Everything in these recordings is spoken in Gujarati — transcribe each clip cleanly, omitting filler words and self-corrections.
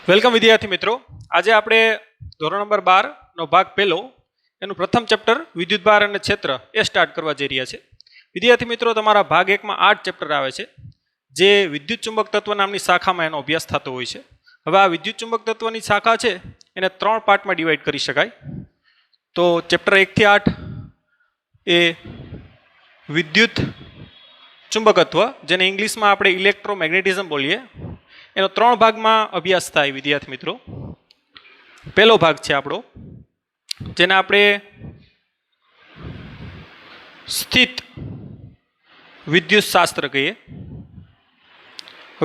વેલકમ વિદ્યાર્થી મિત્રો, આજે આપણે ધોરણ નંબર 12 નો ભાગ પહેલો એનું પ્રથમ ચેપ્ટર વિદ્યુતભાર અને ક્ષેત્ર એ સ્ટાર્ટ કરવા જઈ રહ્યા છે. વિદ્યાર્થી મિત્રો, તમારા ભાગ 1 માં 8 ચેપ્ટર આવે છે, જે વિદ્યુત ચુંબક તત્વ નામની શાખામાં એનો અભ્યાસ થતો હોય છે. હવે આ વિદ્યુત ચુંબક તત્વની શાખા છે એને 3 પાર્ટમાં ડિવાઈડ કરી શકાય. તો ચેપ્ટર 1 થી 8 એ વિદ્યુત ચુંબકત્વ, જેને ઇંગ્લિશમાં આપણે ઇલેક્ટ્રોમેગ્નેટિઝમ બોલીએ, એનો 3 ભાગમાં અભ્યાસ થાય. વિદ્યાર્થી મિત્રો, પહેલો ભાગ છે આપણો, જેને આપણે સ્થિત વિદ્યુત શાસ્ત્ર કહીએ.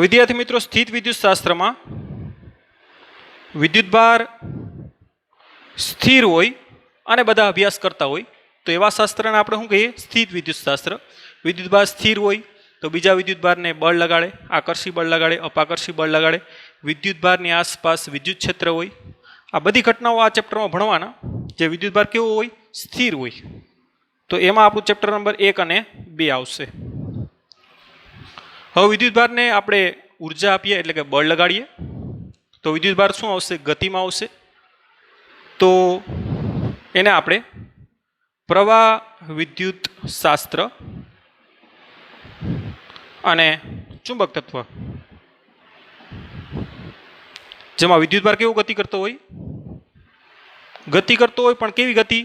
વિદ્યાર્થી મિત્રો, સ્થિત વિદ્યુત શાસ્ત્રમાં વિદ્યુતભાર સ્થિર હોય અને બધા અભ્યાસ કરતા હોય તો એવા શાસ્ત્રને આપણે શું કહીએ? સ્થિત વિદ્યુત શાસ્ત્ર. વિદ્યુતભાર સ્થિર હોય તો બીજા વિદ્યુતભારને બળ લગાડે, આકર્ષી બળ લગાડે, અપાકર્ષી બળ લગાડે. વિદ્યુતભારની આસપાસ વિદ્યુત ક્ષેત્ર હોય. આ બધી ઘટનાઓ આ ચેપ્ટરમાં ભણવાના. જે વિદ્યુતભાર કેવો હોય? સ્થિર હોય. તો એમાં આપણું ચેપ્ટર નંબર 1 અને 2 આવશે. હવે વિદ્યુતભારને આપણે ઉર્જા આપીએ એટલે કે બળ લગાડીએ તો વિદ્યુતભાર શું આવશે? ગતિમાં આવશે. તો એને આપણે પ્રવાહ વિદ્યુત શાસ્ત્ર અને ચુંબક તત્વ, જેમાં વિદ્યુતભાર કેવું ગતિ કરતો હોય? ગતિ કરતો હોય, પણ કેવી ગતિ?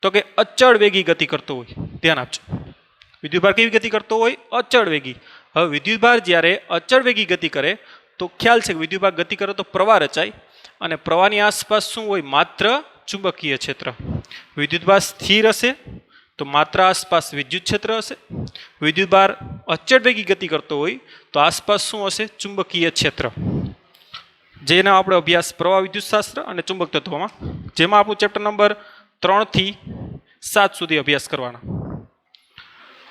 તો કે અચળ વેગી ગતિ કરતો હોય. ધ્યાન આપજો, વિદ્યુતભાર કેવી ગતિ કરતો હોય? અચળ વેગી. હવે વિદ્યુતભાર જ્યારે અચળ વેગી ગતિ કરે તો ખ્યાલ છે કે વિદ્યુતભાર ગતિ કરે તો પ્રવાહ રચાય, અને પ્રવાહની આસપાસ શું હોય? માત્ર ચુંબકીય ક્ષેત્ર. વિદ્યુતભાર સ્થિર હશે તો માત્ર આસપાસ વિદ્યુત ક્ષેત્ર હશે. વિદ્યુતભાર અચળ વેગી ગતિ કરતો હોય તો આસપાસ શું હશે? ચુંબકીય ક્ષેત્ર. જેનો આપણે અભ્યાસ પ્રવાહ વિદ્યુત શાસ્ત્ર અને ચુંબક તત્વમાં, જેમાં આપણું ચેપ્ટર નંબર 3 થી 7 સુધી અભ્યાસ કરવાના.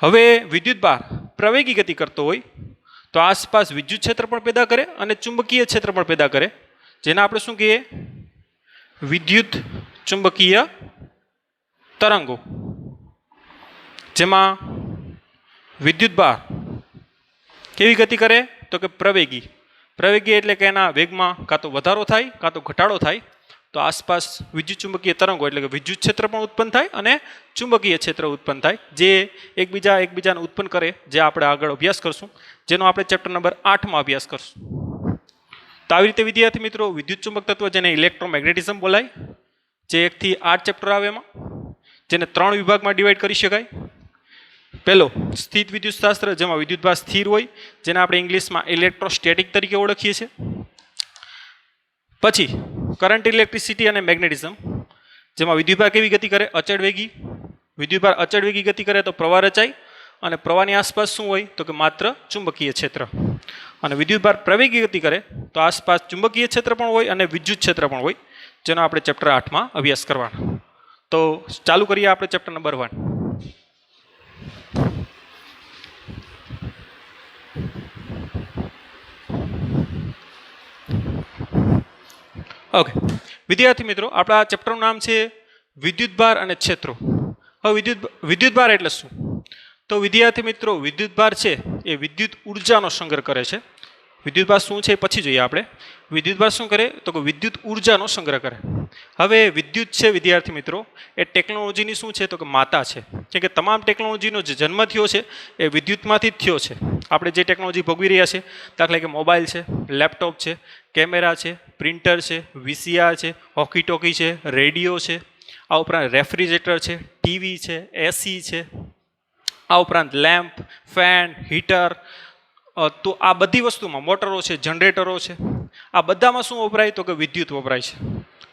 હવે વિદ્યુતભાર પ્રવેગી ગતિ કરતો હોય તો આસપાસ વિદ્યુત ક્ષેત્ર પણ પેદા કરે અને ચુંબકીય ક્ષેત્ર પણ પેદા કરે, જેને આપણે શું કહીએ? વિદ્યુત ચુંબકીય તરંગો. જેમાં વિદ્યુતભાર કેવી ગતિ કરે? તો કે પ્રવેગી. પ્રવેગી એટલે કે એના વેગમાં કાં તો વધારો થાય કાં તો ઘટાડો થાય. તો આસપાસ વિદ્યુત ચુંબકીય તરંગો એટલે કે વિદ્યુત ક્ષેત્ર પણ ઉત્પન્ન થાય અને ચુંબકીય ક્ષેત્ર ઉત્પન્ન થાય, જે એકબીજાને ઉત્પન્ન કરે, જે આપણે આગળ અભ્યાસ કરશું, જેનો આપણે ચેપ્ટર નંબર 8 માં અભ્યાસ કરશું. તો આવી રીતે વિદ્યાર્થી મિત્રો, વિદ્યુત ચુંબક તત્વ, જેને ઇલેક્ટ્રોમેગ્નેટિઝમ બોલાય, જે 1 થી 8 ચેપ્ટર આવે, એમાં જેને 3 વિભાગમાં ડિવાઈડ કરી શકાય. પહેલો સ્થિત વિદ્યુત શાસ્ત્ર, જેમાં વિદ્યુતભાર સ્થિર હોય, જેને આપણે ઇંગ્લિશમાં ઇલેક્ટ્રોસ્ટેટિક તરીકે ઓળખીએ છીએ. પછી કરંટ, ઇલેક્ટ્રિસિટી અને મેગ્નેટિઝમ, જેમાં વિદ્યુતભાર કેવી ગતિ કરે? અચળ વેગી. વિદ્યુતભાર અચળ વેગી ગતિ કરે તો પ્રવાહ રચાય, અને પ્રવાહની આસપાસ શું હોય? તો કે માત્ર ચુંબકીય ક્ષેત્ર. અને વિદ્યુતભાર પ્રવેગી ગતિ કરે તો આસપાસ ચુંબકીય ક્ષેત્ર પણ હોય અને વિદ્યુત ક્ષેત્ર પણ હોય, જેનો આપણે ચેપ્ટર 8 માં અભ્યાસ કરવાનો. તો ચાલુ કરીએ આપણે ચેપ્ટર નંબર 1. ઓકે વિદ્યાર્થી મિત્રો, આપણા ચેપ્ટરનું નામ છે વિદ્યુતભાર અને ક્ષેત્રો. હવે વિદ્યુતભાર એટલે શું? તો વિદ્યાર્થી મિત્રો, વિદ્યુતભાર છે એ વિદ્યુત ઉર્જાનો સંગ્રહ કરે છે. વિદ્યુતભાર શું છે પછી જોઈએ આપણે. વિદ્યુતભાર શું કરે? તો કે વિદ્યુત ઉર્જાનો સંગ્રહ કરે. હવે વિદ્યુત છે વિદ્યાર્થી મિત્રો, એ ટેકનોલોજીની શું છે? તો કે માતા છે. કેમ કે તમામ ટેકનોલોજીનો જે જન્મ થયો છે એ વિદ્યુતમાંથી જ થયો છે. આપણે જે ટેકનોલોજી ભોગવી રહ્યા છે, દાખલા કે મોબાઈલ છે, લેપટોપ છે, કેમેરા છે, પ્રિન્ટર છે, વીસીઆર છે, હોકી ટોકી છે, રેડિયો છે, આ ઉપરાંત રેફ્રિજરેટર છે, ટીવી છે, એસી છે, આ ઉપરાંત લેમ્પ, ફેન, હીટર, તો આ બધી વસ્તુમાં મોટરો છે, જનરેટરો છે, આ બધામાં શું વપરાય? તો કે વિદ્યુત વપરાય છે.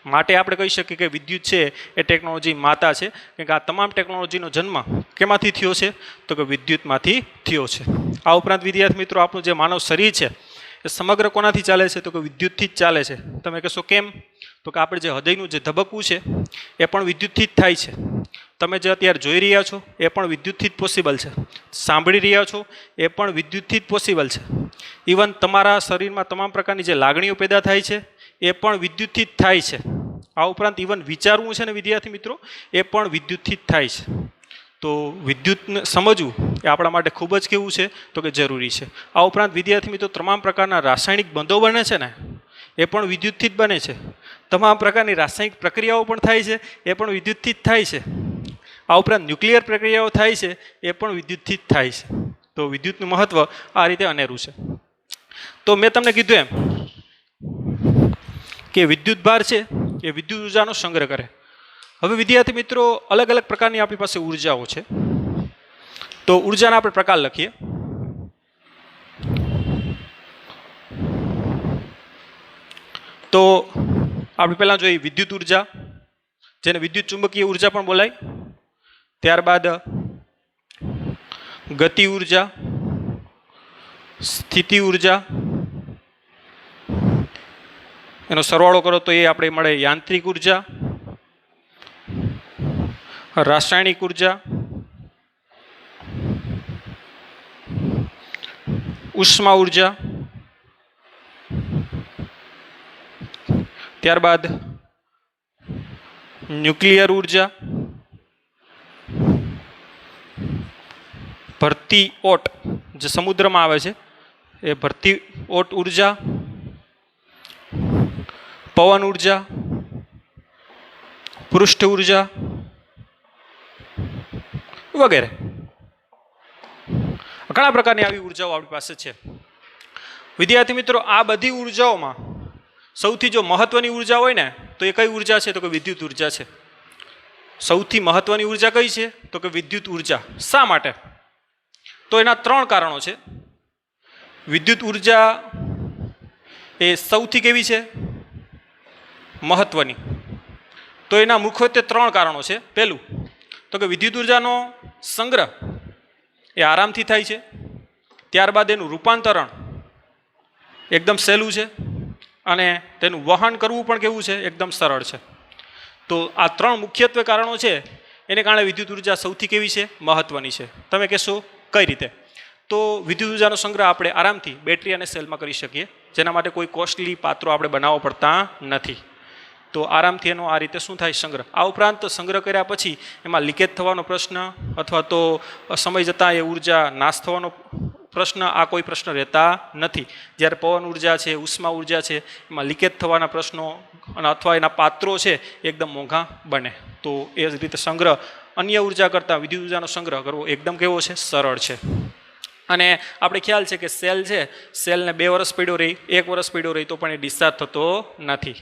માટે આપણે કહી શકીએ કે વિદ્યુત છે એ ટેકનોલોજી માતા છે. કેમ કે આ તમામ ટેકનોલોજીનો જન્મ કેમાંથી થયો છે? તો કે વિદ્યુતમાંથી થયો છે. આ ઉપરાંત વિદ્યાર્થી મિત્રો, આપણું જે માનવ શરીર છે એ સમગ્ર કોનાથી ચાલે છે? તો કે વિદ્યુતથી જ ચાલે છે. તમે કહેશો કેમ? તો કે આપણે જે હૃદયનું જે ધબકવું છે એ પણ વિદ્યુતથી જ થાય છે. તમે જે અત્યારે જોઈ રહ્યા છો એ પણ વિદ્યુતથી જ પોસિબલ છે. સાંભળી રહ્યા છો એ પણ વિદ્યુતથી જ પોસિબલ છે. ઇવન તમારા શરીરમાં તમામ પ્રકારની જે લાગણીઓ પેદા થાય છે એ પણ વિદ્યુતથી જ થાય છે. આ ઉપરાંત ઇવન વિચારવું છે ને વિદ્યાર્થી મિત્રો, એ પણ વિદ્યુતથી જ થાય છે. તો વિદ્યુતને સમજવું એ આપણા માટે ખૂબ જ કેવું છે? તો કે જરૂરી છે. આ ઉપરાંત વિદ્યાર્થી મિત્રો, તમામ પ્રકારના રાસાયણિક બંધો બને છે ને, એ પણ વિદ્યુતથી જ બને છે. તમામ પ્રકારની રાસાયણિક પ્રક્રિયાઓ પણ થાય છે એ પણ વિદ્યુતથી જ થાય છે. આ ઉપરાંત ન્યુક્લિયર પ્રક્રિયાઓ થાય છે એ પણ વિદ્યુતથી જ થાય છે. તો વિદ્યુતનું મહત્ત્વ આ રીતે અનેરું છે. તો મેં તમને કીધું એમ કે વિદ્યુત ભાર છે એ વિદ્યુત ઉર્જાનો સંગ્રહ કરે. હવે વિદ્યાર્થી મિત્રો અલગ અલગ પ્રકારની આપણી પાસે ઉર્જાઓ છે. તો ઉર્જાના આપણે પ્રકાર લખીએ. તો આપણે પહેલાં જોઈએ વિદ્યુત ઉર્જા, જેને વિદ્યુત ચુંબકીય ઉર્જા પણ બોલાય. ત્યારબાદ ગતિ ઉર્જા, સ્થિતિ ઉર્જા, એનો સરવાળો કરો તો એ આપણે મળે યાંત્રિક ઉર્જા, રાસાયણિક ઉર્જા, ઉષ્મા ઉર્જા, ત્યારબાદ ન્યુક્લિયર ઉર્જા, ભરતી ઓટ જે સમુદ્રમાં આવે છે એ ભરતી ઓટ ઉર્જા, પવન ઉર્જા, પૃષ્ઠ ઉર્જા વગેરે. ઘણા પ્રકારની આવી ઉર્જાઓ આપણી પાસે છે. વિદ્યાર્થી મિત્રો આ બધી ઉર્જાઓમાં સૌથી જો મહત્વની ઉર્જા હોય ને તો એ કઈ ઉર્જા છે? તો કે વિદ્યુત ઉર્જા છે. સૌથી મહત્વની ઉર્જા કઈ છે? તો કે વિદ્યુત ઉર્જા. શા માટે? તો એના ત્રણ કારણો છે. વિદ્યુત ઉર્જા એ સૌથી કેવી છે? મહત્વની. તો એના મુખ્યત્વે ત્રણ કારણો છે. પહેલું તો કે વિદ્યુત ઉર્જાનો સંગ્રહ એ આરામથી થાય છે. ત્યારબાદ એનું રૂપાંતરણ એકદમ સહેલું છે અને તેનું વહન કરવું પણ કેવું છે? એકદમ સરળ છે. તો આ ત્રણ મુખ્યત્વે કારણો છે એને કારણે વિદ્યુત ઉર્જા સૌથી કેવી છે? મહત્વની છે. તમે કહેશો કઈ રીતે? તો વિદ્યુત ઉર્જાનો સંગ્રહ આપણે આરામથી બેટરી અને સેલમાં કરી શકીએ, જેના માટે કોઈ કોસ્ટલી પાત્રો આપણે બનાવવા પડતા નથી. તો આરામથી એનો આ રીતે શું થાય? સંગ્રહ. આ ઉપરાંત સંગ્રહ કર્યા પછી એમાં લીકેજ થવાનો પ્રશ્ન અથવા તો સમય જતાં એ ઉર્જા નાશ થવાનો પ્રશ્ન, આ કોઈ પ્રશ્ન રહેતા નથી. જ્યારે પવન ઉર્જા છે, ઉષ્મા ઉર્જા છે, એમાં લીકેજ થવાના પ્રશ્નો અને અથવા એના પાત્રો છે એકદમ મોંઘા બને. તો એ જ રીતે સંગ્રહ અન્ય ઉર્જા કરતાં વિદ્યુત ઉર્જાનો સંગ્રહ કરવો એકદમ કેવો છે? સરળ છે. અને આપણે ખ્યાલ છે કે સેલ છે, સેલને 2 વર્ષ પડ્યો રહી, 1 વર્ષ પડ્યો રહી તો પણ એ ડિસ્ચાર્જ થતો નથી.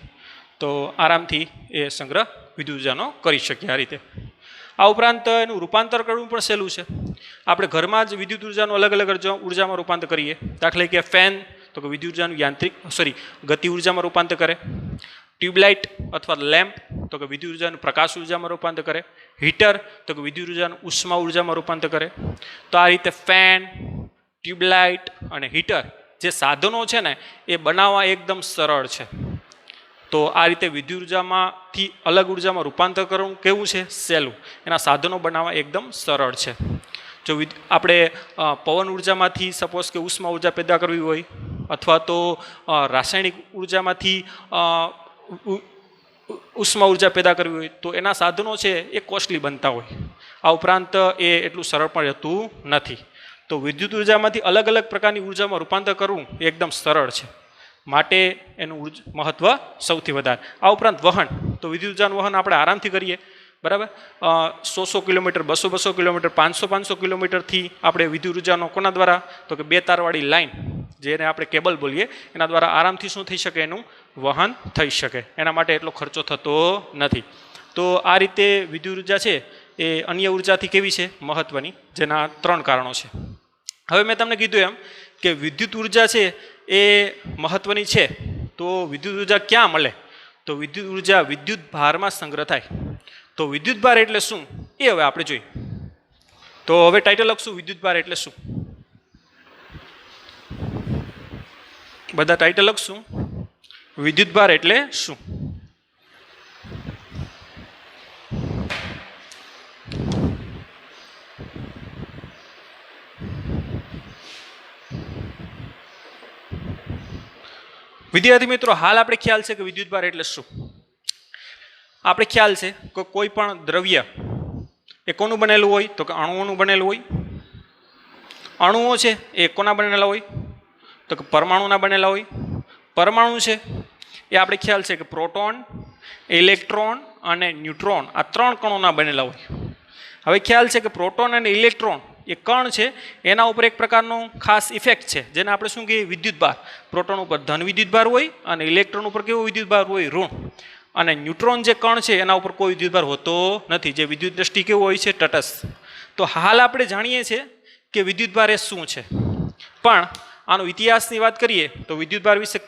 તો આરામથી એ સંગ્રહ વિદ્યુત ઉર્જાનો કરી શકીએ આ રીતે. આ ઉપરાંત એનું રૂપાંતર કરવું પણ સહેલું છે. આપણે ઘરમાં જ વિદ્યુત ઉર્જાનું અલગ અલગ ઉર્જામાં રૂપાંતર કરીએ. દાખલા કે ફેન તો કે વિદ્યુત ઉર્જાનું ગતિ ઉર્જામાં રૂપાંતર કરે. ટ્યુબલાઇટ અથવા લેમ્પ તો કે વિદ્યુત ઉર્જાનું પ્રકાશ ઉર્જામાં રૂપાંતર કરે. હીટર તો કે વિદ્યુત ઉર્જાનું ઉષ્મા ઉર્જામાં રૂપાંતર કરે. તો આ રીતે ફેન, ટ્યુબલાઇટ અને હીટર જે સાધનો છે ને એ બનાવવા એકદમ સરળ છે. તો આ રીતે વિદ્યુત ઉર્જામાંથી અલગ ઉર્જામાં રૂપાંતર કરવું કેવું છે? સહેલું. એના સાધનો બનાવવા એકદમ સરળ છે. જો આપણે પવન ઉર્જામાંથી સપોઝ કે ઉષ્મા ઉર્જા પેદા કરવી હોય અથવા તો રાસાયણિક ઉર્જામાંથી ઉષ્મા ઉર્જા પેદા કરવી હોય તો એના સાધનો છે એ કોસ્ટલી બનતા હોય. આ ઉપરાંત એ એટલું સરળ પણ રહેતું નથી. તો વિદ્યુત ઉર્જામાંથી અલગ અલગ પ્રકારની ઉર્જામાં રૂપાંતર કરવું એ એકદમ સરળ છે. માટે એનું મહત્ત્વ સૌથી વધારે. આ ઉપરાંત વહન તો વિદ્યુત ઉર્જાનું વહન આપણે આરામથી કરીએ, બરાબર. 100 કિલોમીટર, 200 કિલોમીટર, 500 કિલોમીટરથી આપણે વિદ્યુત ઉર્જાનો કોના દ્વારા? તો કે 2 તારવાળી લાઈન જેને આપણે કેબલ બોલીએ એના દ્વારા આરામથી શું થઈ શકે? એનું વહન થઈ શકે. એના માટે એટલો ખર્ચો થતો નથી. તો આ રીતે વિદ્યુત ઉર્જા છે એ અન્ય ઉર્જાથી કેવી છે? મહત્ત્વની. જેના 3 કારણો છે. હવે મેં તમને કીધું એમ કે વિદ્યુત ઉર્જા છે એ મહત્ત્વની છે. તો વિદ્યુત ઉર્જા ક્યાં મળે? તો વિદ્યુત ઉર્જા વિદ્યુત ભારમાં સંગ્રહ થાય. તો વિદ્યુત ભાર એટલે શું એ હવે આપણે જોઈએ. તો હવે ટાઇટલ લખશું વિદ્યુત ભાર એટલે શું. બધા ટાઇટલ લખશું વિદ્યુત ભાર એટલે શું. વિદ્યાર્થી મિત્રો હાલ આપણે ખ્યાલ છે કે વિદ્યુત ભાર એટલે શું. આપણે ખ્યાલ છે કે કોઈ પણ દ્રવ્ય એ કોનું બનેલું હોય? તો કે અણુઓનું બનેલું હોય. અણુઓ છે એ કોના બનેલા હોય? તો કે પરમાણુના બનેલા હોય. પરમાણુ છે એ આપણે ખ્યાલ છે કે પ્રોટોન, ઇલેક્ટ્રોન અને ન્યુટ્રોન આ 3 કણોના બનેલા હોય. હવે ખ્યાલ છે કે પ્રોટોન અને ઇલેક્ટ્રોન એ કણ છે એના ઉપર એક પ્રકારનો ખાસ ઇફેક્ટ છે જેને આપણે શું કહીએ વિદ્યુતભાર. પ્રોટોન ઉપર ધન વિદ્યુતભાર હોય અને ઇલેક્ટ્રોન ઉપર કેવો વિદ્યુતભાર હોય ઋણ. અને ન્યુટ્રોન જે કણ છે એના ઉપર કોઈ વિદ્યુતભાર હોતો નથી, જે વિદ્યુત દ્રષ્ટિ કેવો હોય છે તટસ્થ. તો હાલ આપણે જાણીએ છીએ કે વિદ્યુતભાર એ શું છે, પણ આનો ઇતિહાસની વાત કરીએ તો વિદ્યુતભાર વિશે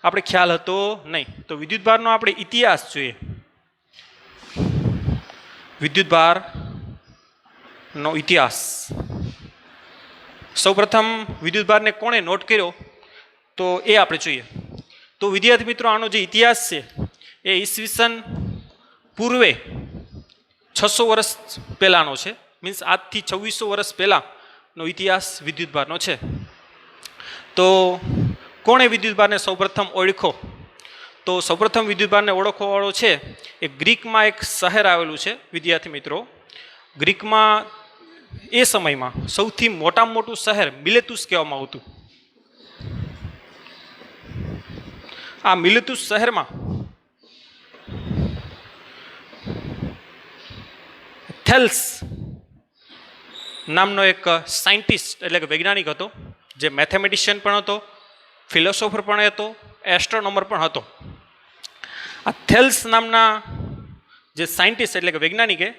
આપણે ખ્યાલ હતો નહીં. તો વિદ્યુતભારનો આપણે ઇતિહાસ જોઈએ. વિદ્યુતભારનો ઇતિહાસ. સૌપ્રથમ વિદ્યુતભારને કોણે નોટ કર્યો તો એ આપણે જોઈએ. તો વિદ્યાર્થી મિત્રો આનો જે ઇતિહાસ છે એ ઈસવીસન પૂર્વે 600 વર્ષ પહેલાંનો છે. મીન્સ આજથી 2600 વર્ષ પહેલાંનો ઇતિહાસ વિદ્યુતભારનો છે. તો કોણે વિદ્યુતભારને સૌપ્રથમ ઓળખો? તો સૌપ્રથમ વિદ્યુતભારને ઓળખવાવાળો છે એ ગ્રીકમાં એક શહેર આવેલું છે વિદ્યાર્થી મિત્રો. ગ્રીકમાં એ સમયમાં સૌથી મોટામાં મોટું શહેર મિલેતુસ કહેવામાં આવતું. આ મિલેતુસ શહેરમાં થેલ્સ નામનો એક સાયન્ટિસ્ટ એટલે કે વૈજ્ઞાનિક હતો, જે મેથેમેટિશિયન પણ હતો, ફિલોસોફર પણ હતો, એસ્ટ્રોનોમર પણ હતો. આ થેલ્સ નામના જે સાયન્ટિસ્ટ એટલે કે વૈજ્ઞાનિકે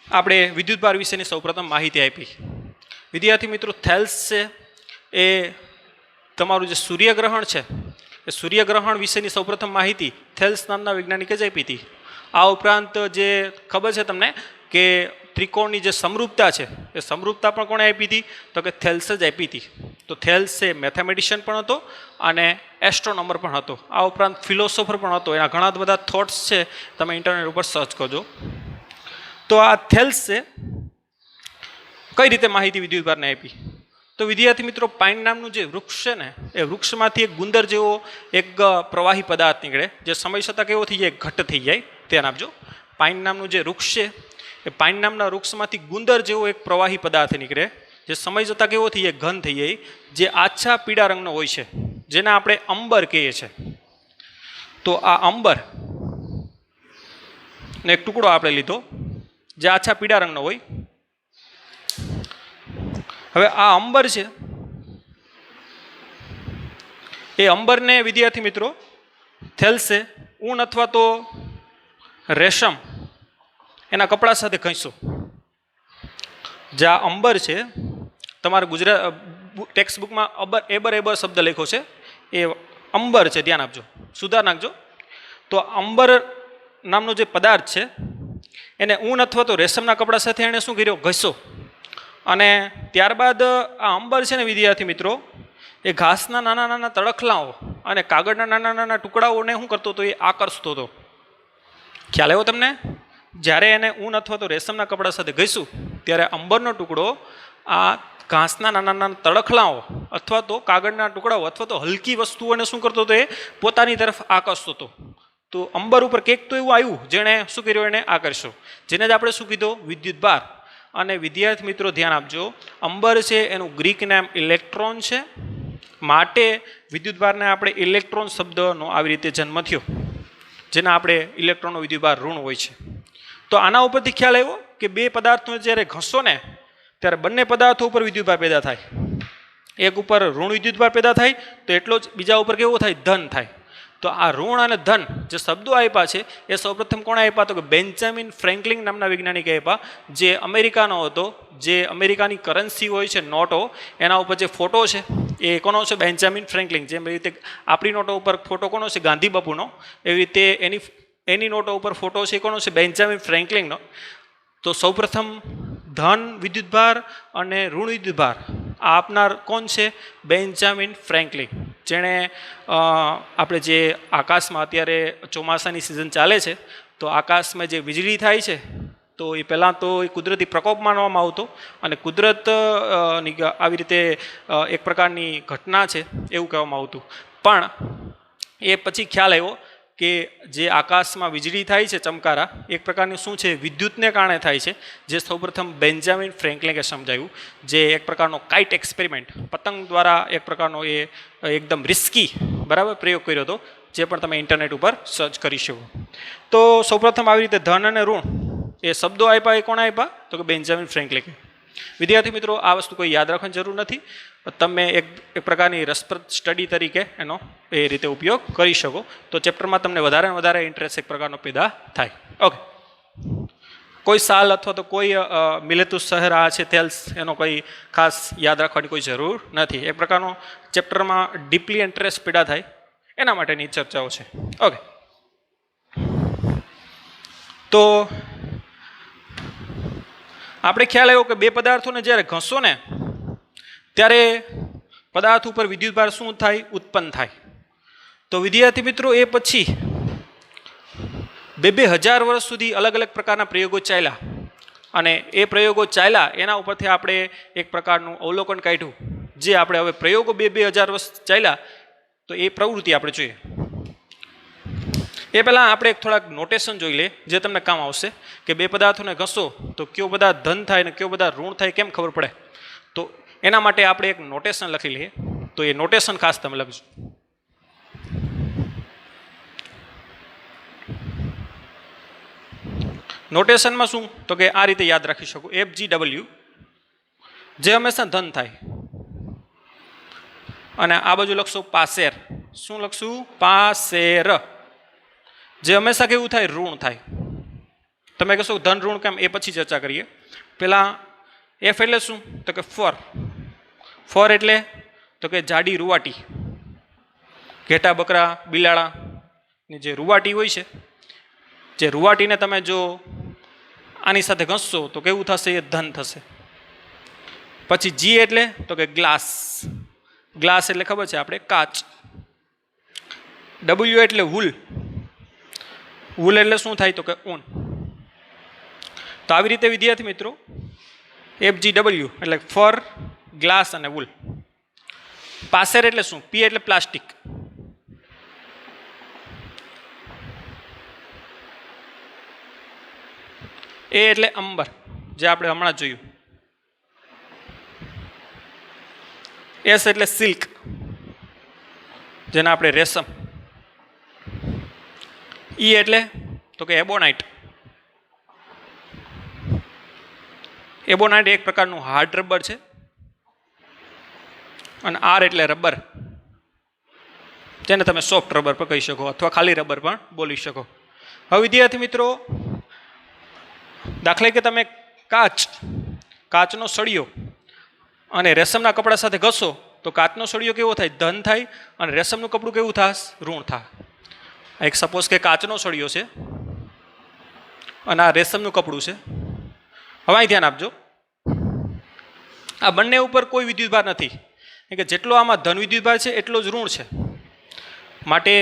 આપણે વિદ્યુતભાર વિશેની સૌપ્રથમ માહિતી આપી. વિદ્યાર્થી મિત્રો થેલ્સ છે એ તમારું જે સૂર્યગ્રહણ છે એ સૂર્યગ્રહણ વિશેની સૌપ્રથમ માહિતી થેલ્સ નામના વૈજ્ઞાનિકે જ આપી હતી. આ ઉપરાંત જે ખબર છે તમને કે ત્રિકોણની જે સમરૂપતા છે એ સમરૂપતા પણ કોણે આપી હતી તો કે થેલ્સ જ આપી હતી. તો થેલ્સ એ મેથેમેટિશિયન પણ હતો અને એસ્ટ્રોનોમર પણ હતો. આ ઉપરાંત ફિલોસોફર પણ હતો. એના ઘણા બધા થોટ્સ છે, તમે ઇન્ટરનેટ ઉપર સર્ચ કરજો. તો આ થેલ્સ છે કઈ રીતે માહિતી વિદ્યુતભારને આપી? તો વિદ્યાર્થી મિત્રો પાઇન નામનું જે વૃક્ષ છે ને એ વૃક્ષમાંથી એક ગુંદર જેવો એક પ્રવાહી પદાર્થ નીકળે, જે સમય છતાં કેવો થઈ જાય, ઘટ્ટ થઈ જાય. ધ્યાન આપજો. પાઇન નામનું જે વૃક્ષ છે એ પાઇન નામના વૃક્ષમાંથી ગુંદર જેવો એક પ્રવાહી પદાર્થ નીકળે, જે સમય જતાં કેવો થઈ જાય, ઘન થઈ જાય, જે આછા પીળા રંગનો હોય છે, જેને આપણે અંબર કહીએ છીએ. તો આ અંબર ને એક ટુકડો આપણે લીધો જે આછા પીળા રંગનો હોય. હવે આ અંબર છે એ અંબરને વિદ્યાર્થી મિત્રો થેલ્સે ઊન અથવા તો રેશમ એના કપડા સાથે ઘસ્યો. જે આ અંબર છે, તમારે ગુજરાત ટેક્સ્ટ બુકમાં એબર શબ્દ લખ્યો છે, એ અંબર છે, ધ્યાન આપજો, સુધાર નાખજો. તો અંબર નામનો જે પદાર્થ છે એને ઊન અથવા તો રેશમના કપડા સાથે એણે શું કર્યો, ઘસ્યો. અને ત્યારબાદ આ અંબર છે ને વિદ્યાર્થી મિત્રો એ ઘાસના નાના નાના તડખલાઓ અને કાગળના નાના નાના ટુકડાઓને શું કરતો હતો, એ આકર્ષતો હતો. ખ્યાલ આવ્યો તમને? જ્યારે એને ઊન અથવા તો રેશમના કપડા સાથે ઘસ્યું ત્યારે અંબરનો ટુકડો આ ઘાસના નાના નાના તડખલાઓ અથવા તો કાગળના ટુકડાઓ અથવા તો હલકી વસ્તુઓને શું કરતો હતો, એ પોતાની તરફ આકર્ષતો હતો. તો અંબર ઉપર કંઈક તો એવું આવ્યું જેણે શું કર્યું, એને આકર્ષ્યો, જેને જ આપણે શું કીધું, વિદ્યુતભાર. અને વિદ્યાર્થી મિત્રો ધ્યાન આપજો, અંબર છે એનું ગ્રીક નામ ઇલેક્ટ્રોન છે, માટે વિદ્યુતભારને આપણે ઇલેક્ટ્રોન શબ્દનો આવી રીતે જન્મ થયો, જેના આપણે ઇલેક્ટ્રોનનો વિદ્યુતભાર ઋણ હોય છે. તો આના ઉપરથી ખ્યાલ આવ્યો કે બે પદાર્થો જ્યારે ઘસો ને ત્યારે બંને પદાર્થો ઉપર વિદ્યુતભાર પેદા થાય. એક ઉપર ઋણ વિદ્યુતભાર પેદા થાય તો એટલો જ બીજા ઉપર કેવો થાય, ધન થાય. તો આ ઋણ અને ધન જે શબ્દો આપ્યા છે એ સૌપ્રથમ કોણે આપ્યા તો કે બેન્જામિન ફ્રેન્કલિન નામના વૈજ્ઞાનિકે આપ્યા, જે અમેરિકાનો હતો. જે અમેરિકાની કરન્સી હોય છે નોટો, એના ઉપર જે ફોટો છે એ કોનો છે, બેન્જામિન ફ્રેન્કલિન. જેમ રીતે આપણી નોટો ઉપર ફોટો કોનો છે, ગાંધી બાપુનો, એવી રીતે એની નોટો ઉપર ફોટો છે કોનો છે, બેન્જામિન ફ્રેન્કલિનનો. તો સૌપ્રથમ ધન વિદ્યુતભાર અને ઋણ વિદ્યુતભાર આ આપનાર કોણ છે, બેન્જામિન ફ્રેન્કલિન. જેણે આપણે જે આકાશમાં અત્યારે ચોમાસાની સિઝન ચાલે છે તો આકાશમાં જે વીજળી થાય છે તો એ પહેલાં તો એ કુદરતી પ્રકોપ માનવામાં આવતો અને કુદરતની આવી રીતે એક પ્રકારની ઘટના છે એવું કહેવામાં આવતું. પણ એ પછી ખ્યાલ આવ્યો કે જે આકાશમાં વીજળી થાય છે, ચમકારા, એક પ્રકારનું શું છે, વિદ્યુતને કારણે થાય છે, જે સૌપ્રથમ બેન્જામિન ફ્રેન્કલિને સમજાવ્યું. જે એક પ્રકારનો કાઇટ એક્સપેરિમેન્ટ, પતંગ દ્વારા એક પ્રકારનો એ એકદમ રિસ્કી બરાબર પ્રયોગ કર્યો હતો, જે પણ તમે ઇન્ટરનેટ ઉપર સર્ચ કરી શકો. તો સૌપ્રથમ આવી રીતે ધન અને ઋણ એ શબ્દો આપ્યા, એ કોણ આપ્યા? તો કે બેન્જામિન ફ્રેન્કલિને. વિદ્યાર્થી મિત્રો, આ વસ્તુ કોઈ યાદ રાખવાની જરૂર નથી. તમે એક પ્રકારની રસપ્રદ સ્ટડી તરીકે એનો એ રીતે ઉપયોગ કરી શકો. તો ચેપ્ટરમાં તમને વધારે ને વધારે ઇન્ટરેસ્ટ એક પ્રકારનો પેદા થાય. ઓકે, કોઈ સાલ અથવા તો કોઈ મિલેતુસ શહેર આ છે થેલ્સ, એનો કોઈ ખાસ યાદ રાખવાની કોઈ જરૂર નથી. એક પ્રકારનો ચેપ્ટરમાં ડીપલી ઇન્ટરેસ્ટ પેદા થાય એના માટેની ચર્ચાઓ છે. ઓકે, તો આપણે ખ્યાલ આવ્યો કે બે પદાર્થોને જ્યારે ઘસો ને ત્યારે પદાર્થ ઉપર વિદ્યુતભાર શું થાય? ઉત્પન્ન થાય. તો વિદ્યાર્થી મિત્રો, એ પછી 2000 વર્ષ સુધી અલગ અલગ પ્રકારના પ્રયોગો ચાલ્યા, અને એ પ્રયોગો ચાલ્યા એના ઉપરથી આપણે એક પ્રકારનું અવલોકન કાઢ્યું. જે આપણે હવે પ્રયોગો 2000 વર્ષ ચાલ્યા, તો એ પ્રવૃત્તિ આપણે જોઈએ. એ પહેલાં આપણે એક થોડાક નોટેશન જોઈ લે, જે તમને કામ આવશે. કે બે પદાર્થોને ઘસો તો કયો બધા ધન થાય ને કયો બધા ઋણ થાય કેમ ખબર પડે? તો એના માટે આપણે એક નોટેશન લખી લઈએ. તો એ નોટેશન ખાસ તમે લખજો. નોટેશનમાં શું? તો કે આ રીતે યાદ રાખી શકો. FGW જે હંમેશા ધન થાય, અને આ બાજુ લખશું પાસેર. શું લખશું? પાસેર. જે હંમેશા કેવું થાય? ઋણ થાય. તમે કહેશો ધન ઋણ કેમ? એ પછી ચર્ચા કરીએ. પહેલાં એફ એટલે શું? તો કે ફર. ફર એટલે તો કે જાડી રૂવાટી. ઘેટા, બકરા, બિલાડાની જે રૂવાટી હોય છે, જે રૂવાટીને તમે જો આની સાથે ઘસશો તો કેવું થશે? એ ધન થશે. પછી જી એટલે તો કે ગ્લાસ. ગ્લાસ એટલે ખબર છે આપણે, કાચ. ડબલ્યુ એટલે વૂલ. વૂલ એટલે શું થાય? તો કે ઊન. તો આવી રીતે વિદ્યાર્થી મિત્રો FGW એટલે ફર, ગ્લાસ અને વૂલ. પાસેર એટલે શું? પી એટલે પ્લાસ્ટિક. એ એટલે અંબર, જે આપણે હમણાં જોયું. એસ એટલે સિલ્ક, જેને આપણે રેશમ. ઈ એટલે તો કે એબોનાઇટ. એબોનાઇટ એક પ્રકારનું હાર્ડ રબર છે. અને આર એટલે રબર, જેને તમે સોફ્ટ રબર પણ કહી શકો, અથવા ખાલી રબર પણ બોલી શકો. હવે વિદ્યાર્થી મિત્રો, દાખલા કે તમે કાચનો સળિયો અને રેશમના કપડા સાથે ઘસો તો કાચનો સળિયો કેવો થાય? ધન થાય. અને રેશમનું કપડું કેવું થાય? ઋણ થાય. એક સપોઝ કે કાચનો સળિયો છે અને આ રેશમનું કપડું છે. હવે અહીં ધ્યાન આપજો, આ બંને ઉપર કોઈ વિદ્યુતભાર નથી. કે જેટલો આમાં ધન વિદ્યુતભાર છે એટલો જ ઋણ છે. માટે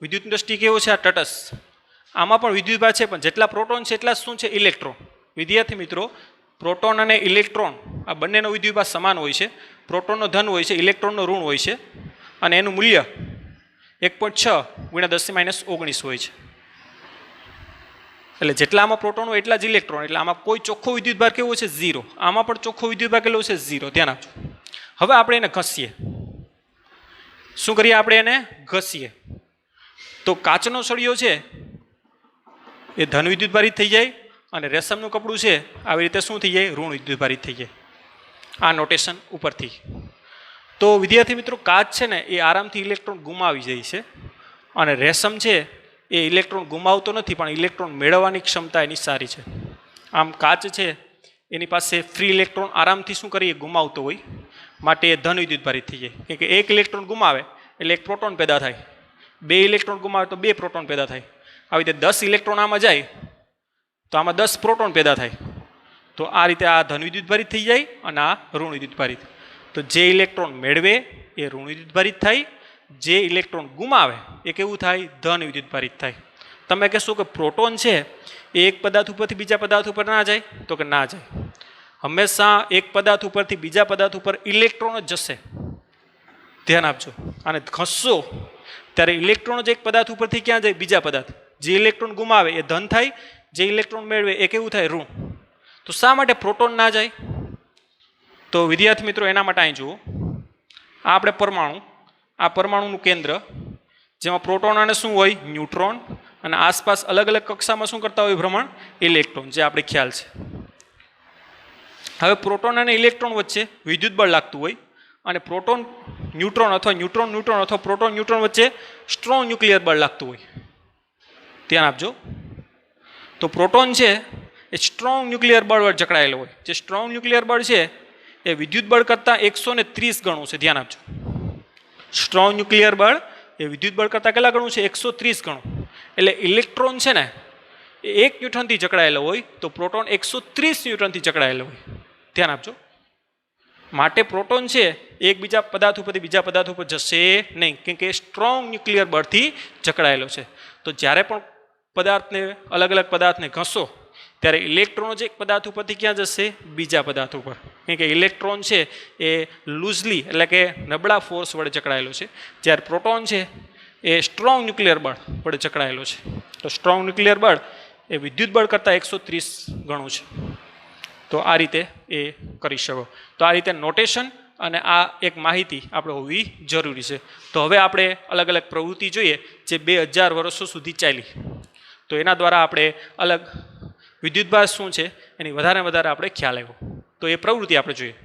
વિદ્યુત દ્રષ્ટિ કેવો છે? આ તટસ્થ. આમાં પણ વિદ્યુતભાર છે, પણ જેટલા પ્રોટોન છે એટલા શું છે? ઇલેક્ટ્રોન. વિદ્યાર્થી મિત્રો, પ્રોટોન અને ઇલેક્ટ્રોન આ બંનેનો વિદ્યુતભાર સમાન હોય છે. પ્રોટોનનો ધન હોય છે, ઇલેક્ટ્રોનનો ઋણ હોય છે, અને એનું મૂલ્ય 1.6 × 10⁻19 હોય છે. એટલે જેટલા આમાં પ્રોટોન હોય એટલા જ ઇલેક્ટ્રોન. એટલે આમાં કોઈ ચોખ્ખો વિદ્યુતભાર કેવો છે? 0. આમાં પણ ચોખ્ખો વિદ્યુતભાર કેટલો છે? 0. ધ્યાન આપજો. હવે આપણે એને ઘસીએ. શું કરીએ? આપણે એને ઘસીએ તો કાચનો સળિયો છે એ ધન વિદ્યુતભારિત થઈ જાય, અને રેશમનું કપડું છે આવી રીતે શું થઈ જાય? ઋણ વિદ્યુતભારિત થઈ જાય. આ નોટેશન ઉપરથી. તો વિદ્યાર્થી મિત્રો, કાચ છે ને એ આરામથી ઇલેક્ટ્રોન ગુમાવી જાય છે, અને રેશમ છે એ ઇલેક્ટ્રોન ગુમાવતો નથી, પણ ઇલેક્ટ્રોન મેળવવાની ક્ષમતા એની સારી છે. આમ કાચ છે એની પાસે ફ્રી ઇલેક્ટ્રોન આરામથી શું કરીએ? ગુમાવતો હોય. માટે એ ધન વિદ્યુતભારિત થઈ જાય. કેમ કે એક ઇલેક્ટ્રોન ગુમાવે એટલે એક પ્રોટોન પેદા થાય. બે ઇલેક્ટ્રોન ગુમાવે તો બે પ્રોટોન પેદા થાય. આવી રીતે 10 ઇલેક્ટ્રોન આમાં જાય તો આમાં 10 પ્રોટોન પેદા થાય. તો આ રીતે આ ધન વિદ્યુતભારિત થઈ જાય, અને આ ઋણ વિદ્યુતભારિત. તો જે ઇલેક્ટ્રોન મેળવે એ ઋણ વિદ્યુતભારિત થાય. જે ઇલેક્ટ્રોન ગુમાવે એ કેવું થાય? ધન વિદ્યુતભારિત થાય. તમે કહેશો કે પ્રોટોન છે એ એક પદાર્થ ઉપરથી બીજા પદાર્થ ઉપર ના જાય? તો કે ના જાય. હંમેશા એક પદાર્થ ઉપરથી બીજા પદાર્થ ઉપર ઇલેક્ટ્રોન જ જશે. ધ્યાન આપજો. અને ઘસશો ત્યારે ઇલેક્ટ્રોન જ એક પદાર્થ ઉપરથી ક્યાં જાય? બીજા પદાર્થ. જે ઇલેક્ટ્રોન ગુમાવે એ ધન થાય, જે ઇલેક્ટ્રોન મેળવે એ કેવું થાય? ઋણ. તો શા માટે પ્રોટોન ના જાય? તો વિદ્યાર્થી મિત્રો, એના માટે અહીં જુઓ, આ આપણે પરમાણુ, આ પરમાણુનું કેન્દ્ર જેમાં પ્રોટોન અને શું હોય ન્યુટ્રોન અને આસપાસ અલગ અલગ કક્ષામાં શું કરતા હોય ભ્રમણ ઇલેક્ટ્રોન, જે આપણે ખ્યાલ છે. હવે પ્રોટોન અને ઇલેક્ટ્રોન વચ્ચે વિદ્યુત બળ લાગતું હોય અને પ્રોટોન ન્યુટ્રોન અથવા ન્યુટ્રોન ન્યુટ્રોન અથવા પ્રોટોન ન્યુટ્રોન વચ્ચે સ્ટ્રોંગ ન્યુક્લિયર બળ લાગતું હોય. ધ્યાન આપજો. તો પ્રોટોન છે એ સ્ટ્રોંગ ન્યુક્લિયર બળ વડે જકડાયેલો હોય. જે સ્ટ્રોંગ ન્યુક્લિયર બળ છે એ વિદ્યુત બળ કરતાં 130 ગણું છે. ધ્યાન આપજો. સ્ટ્રોંગ ન્યુક્લિયર બળ એ વિદ્યુત બળ કરતાં કેટલા ગણું છે 130 ગણું. એટલે ઇલેક્ટ્રોન છે ને એ 1 ન્યૂટનથી જકડાયેલો હોય તો પ્રોટોન 130 ન્યૂટનથી જકડાયેલો હોય. ધ્યાન આપજો. માટે પ્રોટોન છે એકબીજા પદાર્થ ઉપરથી બીજા પદાર્થ ઉપર જશે નહીં, કેમ કે સ્ટ્રોંગ ન્યુક્લિયર બળથી જકડાયેલો છે. તો જ્યારે પણ પદાર્થને અલગ અલગ પદાર્થને ઘસો ત્યારે ઇલેક્ટ્રોન જ એક પદાર્થ ઉપરથી ક્યાં જશે બીજા પદાર્થ ઉપર, કેમ કે ઇલેક્ટ્રોન છે એ લૂઝલી એટલે કે નબળા ફોર્સ વડે જકડાયેલો છે, જ્યારે પ્રોટોન છે એ સ્ટ્રોંગ ન્યુક્લિયર બળ વડે જકડાયેલો છે. તો સ્ટ્રોંગ ન્યુક્લિયર બળ એ વિદ્યુત બળ કરતાં 130 ગણું છે. તો આ રીતે એ કરી શકો. તો આ રીતે નોટેશન અને આ એક માહિતી આપણે હોવી જરૂરી છે. તો હવે આપણે અલગ અલગ પ્રવૃત્તિ જોઈએ જે 2000 વર્ષો સુધી ચાલી. તો એના દ્વારા આપણે અલગ વિદ્યુતભાર શું છે એની વધારે વધારે આપણે ખ્યાલ આવ્યો. તો એ પ્રવૃત્તિ આપણે જોઈએ.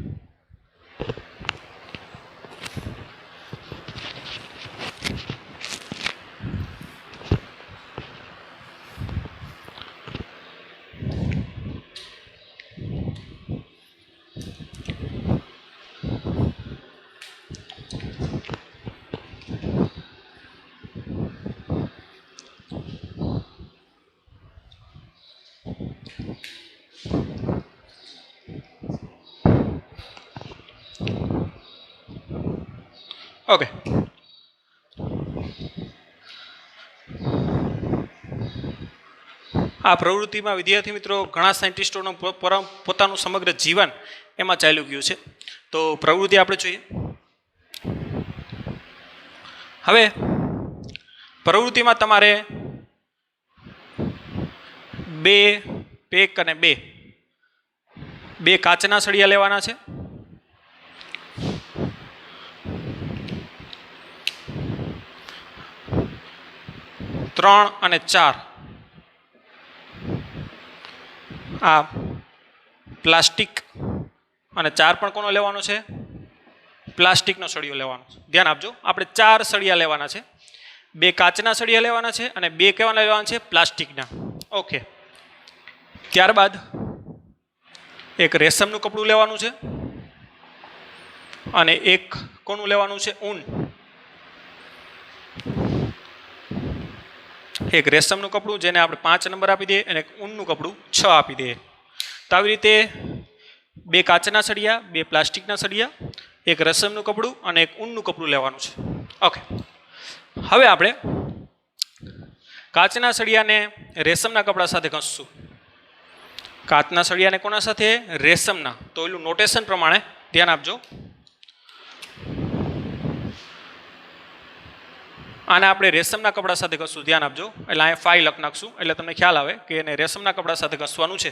ઓકે. આ પ્રવૃત્તિમાં વિદ્યાર્થી મિત્રો ઘણા સાયન્ટિસ્ટોનું પોતાનું સમગ્ર જીવન એમાં ચાલ્યું ગયું છે. તો પ્રવૃત્તિ આપણે જોઈએ. હવે પ્રવૃત્તિમાં તમારે 2 પેક અને 2 કાચના સળિયા લેવાના છે. ત્રણ અને 4 આ પ્લાસ્ટિક અને 4 પણ કોનો લેવાનો છે પ્લાસ્ટિકનો સળિયો લેવાનો છે. ધ્યાન આપજો. આપણે 4 સળિયા લેવાના છે. 2 કાચના સળિયા લેવાના છે અને 2 કેવાના લેવાના છે પ્લાસ્ટિકના. ઓકે. ત્યારબાદ એક રેશમનું કપડું લેવાનું છે અને એક કોનું લેવાનું છે ઊન. એક રેશમનું કપડું જેને આપણે 5 નંબર આપી દઈએ અને એક ઊનનું કપડું 6 આપી દઈએ. તો આવી રીતે 2 કાચના સળિયા, 2 પ્લાસ્ટિકના સળિયા, એક રેશમનું કપડું અને એક ઊનનું કપડું લેવાનું છે. ઓકે. હવે આપણે કાચના સળિયાને રેશમના કપડા સાથે ઘસશું. કાચના સળિયાને કોના સાથે રેશમના. તો એનું નોટેશન પ્રમાણે ધ્યાન આપજો. આને આપણે રેશમના કપડા સાથે ઘસશું. ધ્યાન આપજો. એટલે અહીંયા 5 લખ નાખશું એટલે તમને ખ્યાલ આવે કે એને રેશમના કપડા સાથે ઘસવાનું છે.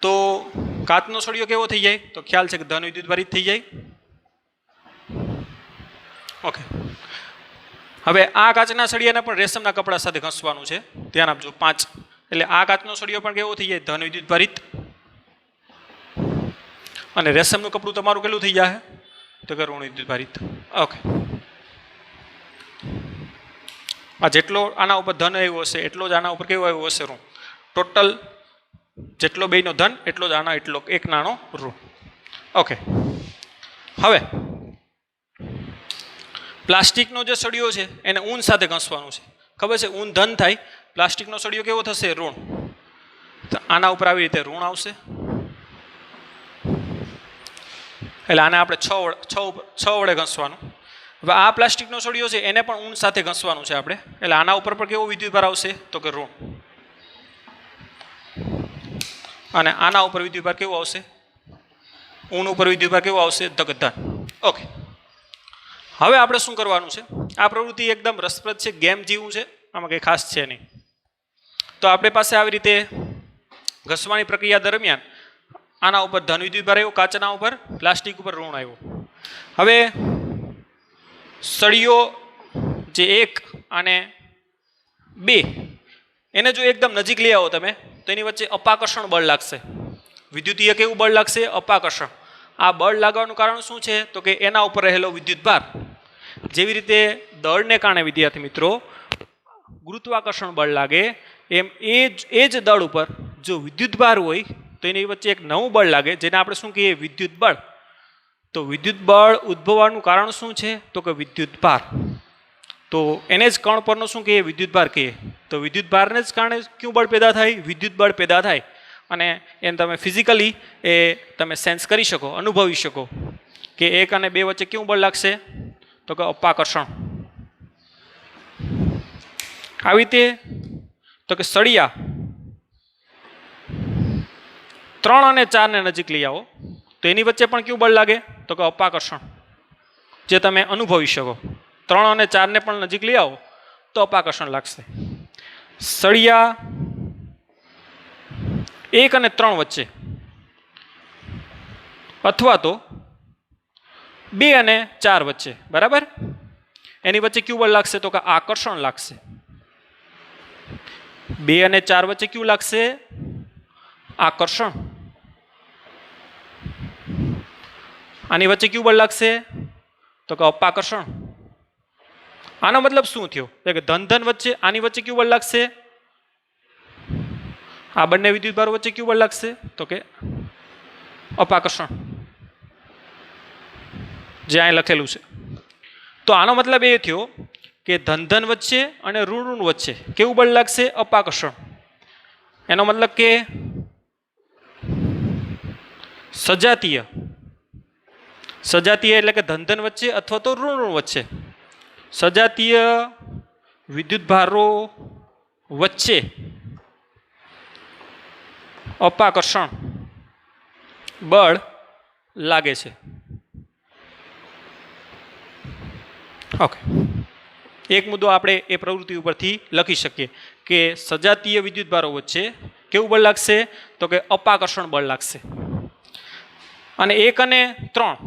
તો કાચનો સળિયો કેવો થઈ જાય તો ખ્યાલ છે કે ધન વિદ્યુતભારિત થઈ જાય. ઓકે. હવે આ કાચના સળિયાને પણ રેશમના કપડા સાથે ઘસવાનું છે. ધ્યાન આપજો. 5 એટલે આ કાચનો સળિયો પણ કેવો થઈ જાય ધન વિદ્યુતભારિત. અને રેશમનું કપડું તમારું કેટલું થઈ જાય તો કે ઋણ વિદ્યુતભારિત. ઓકે. આ જેટલો આના ઉપર ધન આવ્યો હશે એટલો જ આના ઉપર કેવો આવ્યો હશે ઋણ. ટોટલ જેટલો બેયનો ધન એટલો જ આના એટલો એક નાનો ઋણ. ઓકે. હવે પ્લાસ્ટિકનો જે સળિયો છે એને ઊન સાથે ઘસવાનું છે. ખબર છે ઊન ધન થાય, પ્લાસ્ટિકનો સળિયો કેવો થશે ઋણ. તો આના ઉપર આવી રીતે ઋણ આવશે. એટલે આને આપણે 6 વડે ઘસવાનું. હવે આ પ્લાસ્ટિકનો સળિયો છે એને પણ ઊન સાથે ઘસવાનું છે આપણે. એટલે આના ઉપર પણ કેવો વિદ્યુતભાર આવશે તો કે ઋણ. અને આના ઉપર વિદ્યુતભાર કેવો આવશે ઊન ઉપર વિદ્યુતભાર કેવો આવશે ધન. ઓકે. હવે આપણે શું કરવાનું છે. આ પ્રવૃત્તિ એકદમ રસપ્રદ છે, ગેમ જેવું છે, આમાં કંઈ ખાસ છે નહીં. તો આપણી પાસે આવી રીતે ઘસવાની પ્રક્રિયા દરમિયાન આના ઉપર ધન વિદ્યુતભાર આવ્યો, કાચના ઉપર, પ્લાસ્ટિક ઉપર ઋણ આવ્યો. હવે સળિયો જે 1 અને 2 એને જો એકદમ નજીક લઈ આવો તમે તો એની વચ્ચે અપાકર્ષણ બળ લાગશે. વિદ્યુતીય કેવું બળ લાગશે? અપાકર્ષણ. આ બળ લાગવાનું કારણ શું છે? તો કે એના ઉપર રહેલો વિદ્યુતભાર. જેવી રીતે દળને કારણે વિદ્યાર્થી મિત્રો ગુરુત્વાકર્ષણ બળ લાગે એમ એ જ દળ ઉપર જો વિદ્યુતભાર હોય તો એની વચ્ચે એક નવું બળ લાગે જેને આપણે શું કહીએ? વિદ્યુત બળ. તો વિદ્યુત બળ ઉદ્ભવવાનું કારણ શું છે? તો કે વિદ્યુતભાર. તો એને જ કણ પરનો શું કહીએ? વિદ્યુતભાર કહીએ. તો વિદ્યુતભારને જ કારણે કયું બળ પેદા થાય? વિદ્યુત બળ પેદા થાય. અને એને તમે ફિઝિકલી એ તમે સેન્સ કરી શકો, અનુભવી શકો કે 1 અને 2 વચ્ચે કેવું બળ લાગશે? તો કે અપાકર્ષણ. આવી રીતે તો કે સળિયા 3 અને 4 ને નજીક લઈ આવો તો એની વચ્ચે પણ કેવું બળ લાગે? તો કે અપાકર્ષણ, જે તમે અનુભવી શકો. 3 અને 4 ને પણ નજીક લઈ આવો તો અપાકર્ષણ લાગશે. સળિયા 1 અને 3 વચ્ચે અથવા તો 2 અને 4 વચ્ચે, બરાબર, એની વચ્ચે કયું બળ લાગશે? તો કે આકર્ષણ લાગશે. 2 અને 4 વચ્ચે કયું લાગશે? આકર્ષણ. આની વચ્ચે કયું બળ લાગશે? તો કે અપાકર્ષણ. આનો મતલબ શું થયો? કે ધન વચ્ચે આની વચ્ચે કયું બળ લાગશે? આ બંને વિદ્યુતભારો વચ્ચે કયું બળ લાગશે? તો કે અપાકર્ષણ, જે અહીં લખેલું છે. તો આનો મતલબ એ થયો કે ધન વચ્ચે અને ઋણ વચ્ચે કેવું બળ લાગશે? અપાકર્ષણ. એનો મતલબ કે સજાતીય એટલે કે ધન વચ્ચે અથવા તો ઋણ વચ્ચે સજાતીય વિદ્યુતભારો વચ્ચે અપાકર્ષણ બળ લાગે છે. ઓકે, એક મુદ્દો આપણે એ પ્રવૃત્તિ ઉપરથી લખી શકીએ કે સજાતીય વિદ્યુતભારો વચ્ચે કેવું બળ લાગશે? તો કે અપાકર્ષણ બળ લાગશે. અને 1 અને 3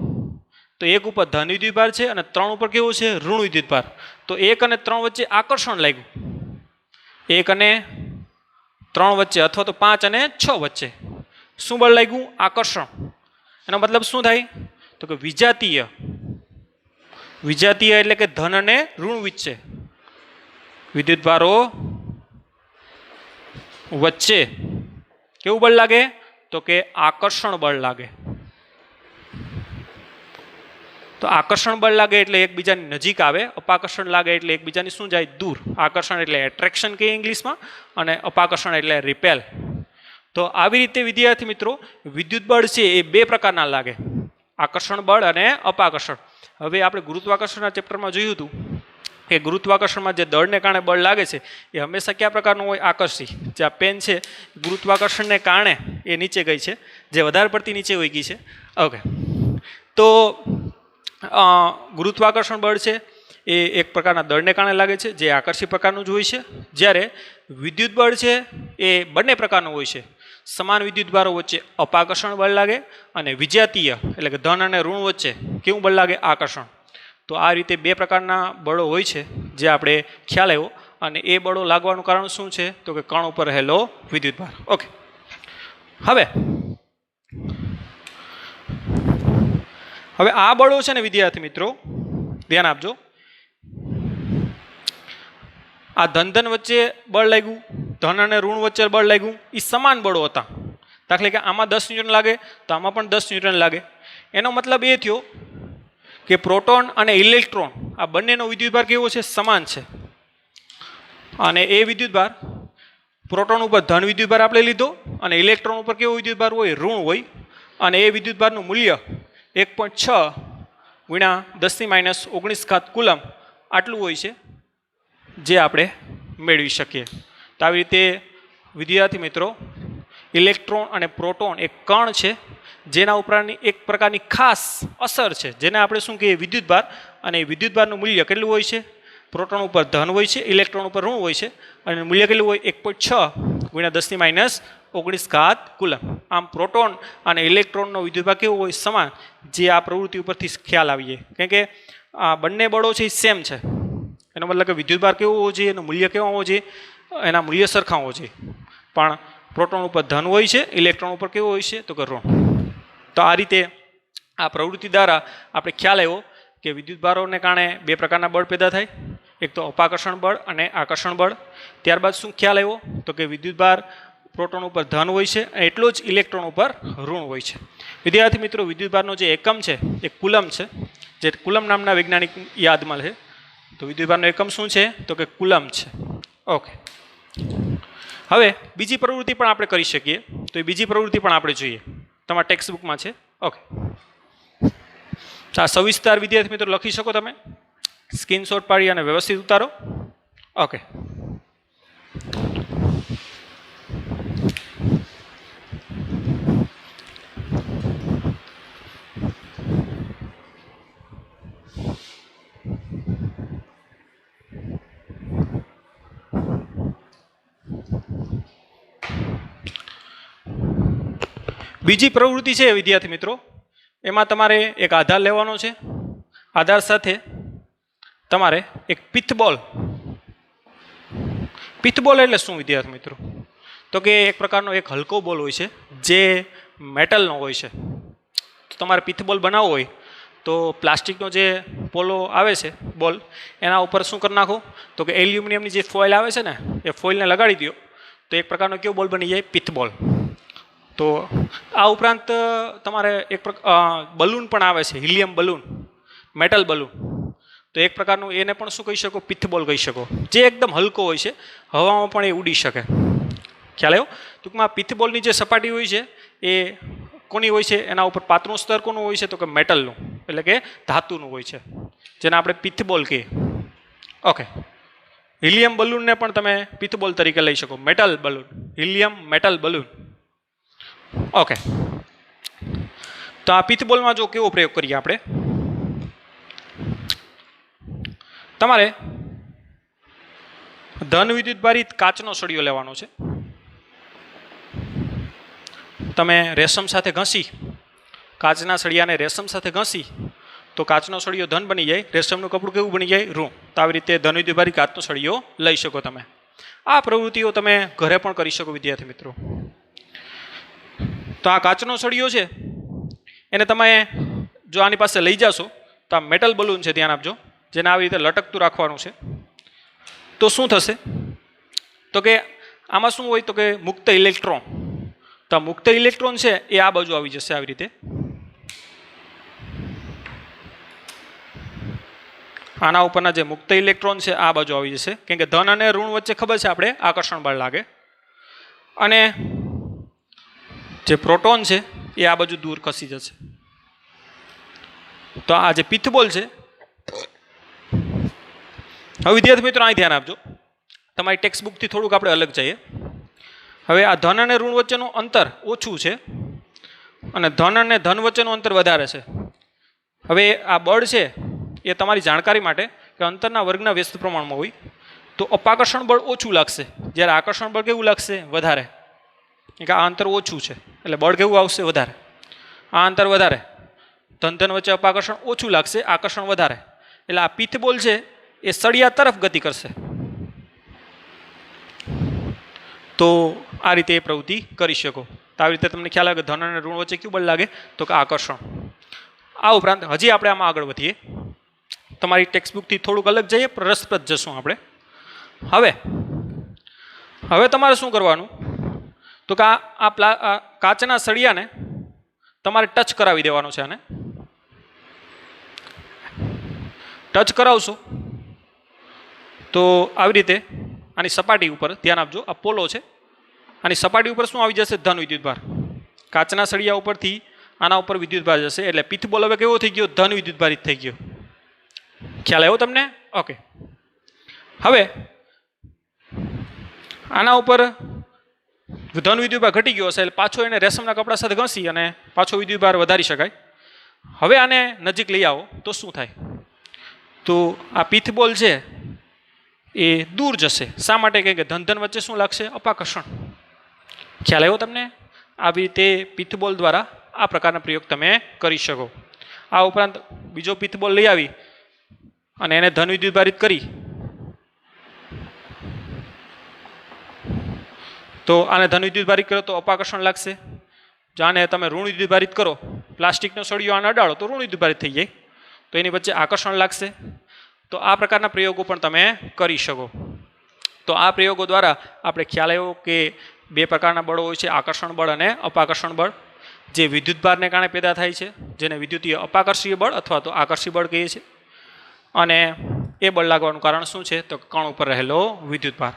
તો 1 ઉપર ધન વિદ્યુતભાર છે અને 3 ઉપર કેવો છે? ઋણ વિદ્યુતભાર. તો 1 અને 3 વચ્ચે આકર્ષણ લાગ્યું. 1 અને 3 વચ્ચે અથવા તો 5 અને 6 વચ્ચે શું બળ લાગ્યું? આકર્ષણ. એનો મતલબ શું થાય? તો કે વિજાતીય એટલે કે ધન અને ઋણ વચ્ચે વિદ્યુતભારો વચ્ચે કેવું બળ લાગે? તો કે આકર્ષણ બળ લાગે. તો આકર્ષણ બળ લાગે એટલે એકબીજાની નજીક આવે, અપાકર્ષણ લાગે એટલે એકબીજાની શું જાય? દૂર. આકર્ષણ એટલે એટ્રેક્શન કહીએ ઇંગ્લિશમાં, અને અપાકર્ષણ એટલે રિપેલ. તો આવી રીતે વિદ્યાર્થી મિત્રો વિદ્યુત બળ છે એ 2 પ્રકારના લાગે, આકર્ષણ બળ અને અપાકર્ષણ. હવે આપણે ગુરુત્વાકર્ષણના ચેપ્ટરમાં જોયું હતું કે ગુરુત્વાકર્ષણમાં જે દળને કારણે બળ લાગે છે એ હંમેશા કયા પ્રકારનું હોય? આકર્ષી. જે આ પેન છે ગુરુત્વાકર્ષણને કારણે એ નીચે ગઈ છે, જે વધારે પડતી નીચે હોઈ ગઈ છે. ઓકે, તો ગુરુત્વાકર્ષણ બળ છે એ એક પ્રકારના દળને કારણે લાગે છે, જે આકર્ષી પ્રકારનું જ હોય છે. જ્યારે વિદ્યુત બળ છે એ બંને પ્રકારનું હોય છે. સમાન વિદ્યુતભારો વચ્ચે અપાકર્ષણ બળ લાગે અને વિજાતીય એટલે કે ધન અને ઋણ વચ્ચે કેવું બળ લાગે? આકર્ષણ. તો આ રીતે 2 પ્રકારના બળો હોય છે જે આપણે ખ્યાલ આવ્યો. અને એ બળો લાગવાનું કારણ શું છે? તો કે કણ ઉપર રહેલો વિદ્યુતભાર. ઓકે, હવે આ બળો છે ને વિદ્યાર્થી મિત્રો ધ્યાન આપજો. આ ધન વચ્ચે બળ લાગ્યું, ધન અને ઋણ વચ્ચે બળ લાગ્યું, એ સમાન બળો હતા. દાખલા કે આમાં 10 ન્યૂટન લાગે તો આમાં પણ 10 ન્યૂટન લાગે. એનો મતલબ એ થયો કે પ્રોટોન અને ઇલેક્ટ્રોન આ બંનેનો વિદ્યુતભાર કેવો છે? સમાન છે. અને એ વિદ્યુતભાર પ્રોટોન ઉપર ધન વિદ્યુતભાર આપણે લીધો અને ઇલેક્ટ્રોન ઉપર કેવો વિદ્યુતભાર હોય? ઋણ હોય. અને એ વિદ્યુતભારનું મૂલ્ય 1.6 ગુણ્યા 10⁻⁹ કુલમ આટલું હોય છે, જે આપણે મેળવી શકીએ. તો આવી રીતે વિદ્યાર્થી મિત્રો ઇલેક્ટ્રોન અને પ્રોટોન એક કણ છે જેના ઉપરની એક પ્રકારની ખાસ અસર છે, જેને આપણે શું કહીએ? વિદ્યુતભાર. અને એ વિદ્યુતભારનું મૂલ્ય કેટલું હોય છે? પ્રોટોન ઉપર ધન હોય છે, ઇલેક્ટ્રોન ઉપર ઋણ હોય છે. અને મૂલ્ય કેટલું હોય? 1.6 ગુણ્યા 10⁻⁹ કુલમ. આમ પ્રોટોન અને ઇલેક્ટ્રોનનો વિદ્યુતભાર કેવો હોય? સમાન. જે આ પ્રવૃત્તિ ઉપરથી ખ્યાલ આવીએ, કેમ કે આ બંને બળો છે એ સેમ છે. એનો મતલબ કે વિદ્યુતભાર કેવો હોવો જોઈએ, એનું મૂલ્ય કેવું હોવું જોઈએ, એના મૂલ્ય સરખા હોવો જોઈએ. પણ પ્રોટોન ઉપર ધન હોય છે, ઇલેક્ટ્રોન ઉપર કેવું હોય છે તો કે ઋણ. તો આ રીતે આ પ્રવૃત્તિ દ્વારા આપણે ખ્યાલ આવ્યો કે વિદ્યુતભારોને કારણે બે પ્રકારના બળ પેદા થાય, એક તો અપાકર્ષણ બળ અને આકર્ષણ બળ. ત્યારબાદ શું ખ્યાલ આવ્યો તો કે વિદ્યુતભાર પ્રોટોન ઉપર ધન હોય છે અને એટલો જ ઇલેક્ટ્રોન ઉપર ઋણ હોય છે. વિદ્યાર્થી મિત્રો, વિદ્યુતભારનો જે એકમ છે એ કુલમ છે, જે કુલમ નામના વૈજ્ઞાનિક યાદમાં છે. તો વિદ્યુતભારનો એકમ શું છે તો કે કુલમ છે. ઓકે, હવે બીજી પ્રવૃત્તિ પણ આપણે કરી શકીએ, તો એ બીજી પ્રવૃત્તિ પણ આપણે જોઈએ, તમારા ટેક્સ્ટ બુકમાં છે. ઓકે, આ સવિસ્તાર વિદ્યાર્થી મિત્રો લખી શકો તમે, સ્ક્રીનશોટ પાડી અને વ્યવસ્થિત ઉતારો. ઓકે, બીજી પ્રવૃત્તિ છે વિદ્યાર્થી મિત્રો, એમાં તમારે એક આધાર લેવાનો છે. આધાર સાથે તમારે એક પિત્તબોલ. પિત્તબોલ એટલે શું વિદ્યાર્થી મિત્રો? તો કે એક પ્રકારનો એક હલકો બોલ હોય છે જે મેટલનો હોય છે. તો તમારે પિત્તબોલ બનાવવો હોય તો પ્લાસ્ટિકનો જે પોલો આવે છે બોલ, એના ઉપર શું કરી નાખો તો કે એલ્યુમિનિયમની જે ફોઇલ આવે છે ને એ ફોઇલને લગાડી દો તો એક પ્રકારનો કેવો બોલ બની જાય? પિત્તબોલ. તો આ ઉપરાંત તમારે એક બલૂન પણ આવે છે, હિલિયમ બલૂન, મેટલ બલૂન. તો એક પ્રકારનું એને પણ શું કહી શકો? પિત્તબોલ કહી શકો, જે એકદમ હલકો હોય છે, હવામાં પણ એ ઉડી શકે. ખ્યાલ આવ્યો? ટૂંકમાં પિત્તબોલની જે સપાટી હોય છે એ કોની હોય છે? એના ઉપર પાતળું સ્તર કોનું હોય છે તો કે મેટલનું, એટલે કે ધાતુનું હોય છે, જેને આપણે પિત્તબોલ કહીએ. ઓકે, હિલિયમ બલૂનને પણ તમે પિત્તબોલ તરીકે લઈ શકો, metal balloon, helium metal balloon. Okay, તો આ પિત્તબોલમાં જો કેવો પ્રયોગ કરીએ આપણે, તમારે ધન વિદ્યુતભારિત કાચનો સળિયો લેવાનો છે. તમે રેશમ સાથે ઘસી, કાચના સળિયાને રેશમ સાથે ઘસી તો કાચનો સળિયો ધન બની જાય, રેશમનું કપડું કેવું બની જાય? ઋણ. તો આવી રીતે ધન વિદ્યુતભારિત કાચનો સળિયો લઈ શકો તમે. આ પ્રવૃત્તિઓ તમે ઘરે પણ કરી શકો વિદ્યાર્થી મિત્રો. તો આ કાચનો સળિયો છે એને તમે જો આની પાસે લઈ જશો તો આ મેટલ બલૂન છે, ધ્યાન આપજો, જેને આવી રીતે લટકતું રાખવાનું છે. તો શું થશે તો કે આમાં શું હોય તો કે મુક્ત ઇલેક્ટ્રોન. તો આ મુક્ત ઇલેક્ટ્રોન છે એ આ બાજુ આવી જશે આવી રીતે. આના ઉપરના જે મુક્ત ઇલેક્ટ્રોન છે આ બાજુ આવી જશે, કેમ કે ધન અને ઋણ વચ્ચે ખબર છે આપણે આકર્ષણ બળ લાગે. અને જે પ્રોટોન છે એ આ બાજુ દૂર ખસી જશે. તો આ જે પિત્તબોલ છે, હવે વિદ્યાર્થી મિત્રો અહીં ધ્યાન આપજો, તમારી ટેક્સ્ટ બુકથી થોડુંક આપણે અલગ જઈએ. હવે આ ધન અને ઋણ વચ્ચેનું અંતર ઓછું છે અને ધન અને ધન વચ્ચેનું અંતર વધારે છે. હવે આ બળ છે એ તમારી જાણકારી માટે કે અંતરના વર્ગના વ્યસ્ત પ્રમાણમાં હોય તો અપાકર્ષણ બળ ઓછું લાગશે, જ્યારે આકર્ષણ બળ કેવું લાગશે? વધારે. કે આ અંતર ઓછું છે એટલે બળ કેવું આવશે? વધારે. આ અંતર વધારે, ધન ધન વચ્ચે અપાકર્ષણ ઓછું લાગશે, આકર્ષણ વધારે. એટલે આ પિત્તબોલ છે એ સળિયા તરફ ગતિ કરશે. તો આ રીતે એ પ્રવૃત્તિ કરી શકો. તો આવી રીતે તમને ખ્યાલ આવે કે ધન અને ઋણ વચ્ચે કયું બળ લાગે તો કે આકર્ષણ. આ ઉપરાંત હજી આપણે આમાં આગળ વધીએ, તમારી ટેક્સ્ટ બુકથી થોડુંક અલગ જઈએ, રસપ્રદ જશું આપણે. હવે તમારે શું કરવાનું તો કે આ કાચના સળિયાને તમારે ટચ કરાવી દેવાનો છે. આને ટચ કરાવશો તો આવી રીતે આની સપાટી ઉપર ધ્યાન આપજો, આ પોલો છે, આની સપાટી ઉપર શું આવી જશે? ધન વિદ્યુતભાર. કાચના સળિયા ઉપરથી આના ઉપર વિદ્યુતભાર જશે એટલે પિત્તબોલ હવે કેવો થઈ ગયો? ધન વિદ્યુતભારિત થઈ ગયો. ખ્યાલ આવ્યો તમને? ઓકે, હવે આના ઉપર ધન વિદ્યુતભાર ઘટી ગયો હશે એટલે પાછો એને રેશમના કપડા સાથે ઘસી અને પાછો વિદ્યુતભાર વધારી શકાય. હવે આને નજીક લઈ આવો તો શું થાય? તો આ પિત્તબોલ છે એ દૂર જશે. શા માટે? કે ધન ધન વચ્ચે શું લાગશે? અપાકર્ષણ. ખ્યાલ આવ્યો તમને? આવી રીતે પિત્તબોલ દ્વારા આ પ્રકારના પ્રયોગ તમે કરી શકો. આ ઉપરાંત બીજો પિત્તબોલ લઈ આવી અને એને ધન વિદ્યુતભારિત કરી તો આને ધન વિદ્યુતભારિત કરો તો અપાકર્ષણ લાગશે. જાણે તમે ઋણ વિદ્યુતભારિત કરો, પ્લાસ્ટિકનો સળિયો આને અડાડો તો ઋણ વિદ્યુતભારિત થઈ જાય, તો એની વચ્ચે આકર્ષણ લાગશે. તો આ પ્રકારના પ્રયોગો પણ તમે કરી શકો. તો આ પ્રયોગો દ્વારા આપણે ખ્યાલ આવ્યો કે બે પ્રકારના બળો હોય છે, આકર્ષણ બળ અને અપાકર્ષણ બળ. જે વિદ્યુતભારને કારણે પેદા થાય છે, જેને વિદ્યુતીય અપાકર્ષીય બળ અથવા તો આકર્ષી બળ કહીએ છીએ. અને એ બળ લાગવાનું કારણ શું છે? તો કણ ઉપર રહેલો વિદ્યુતભાર.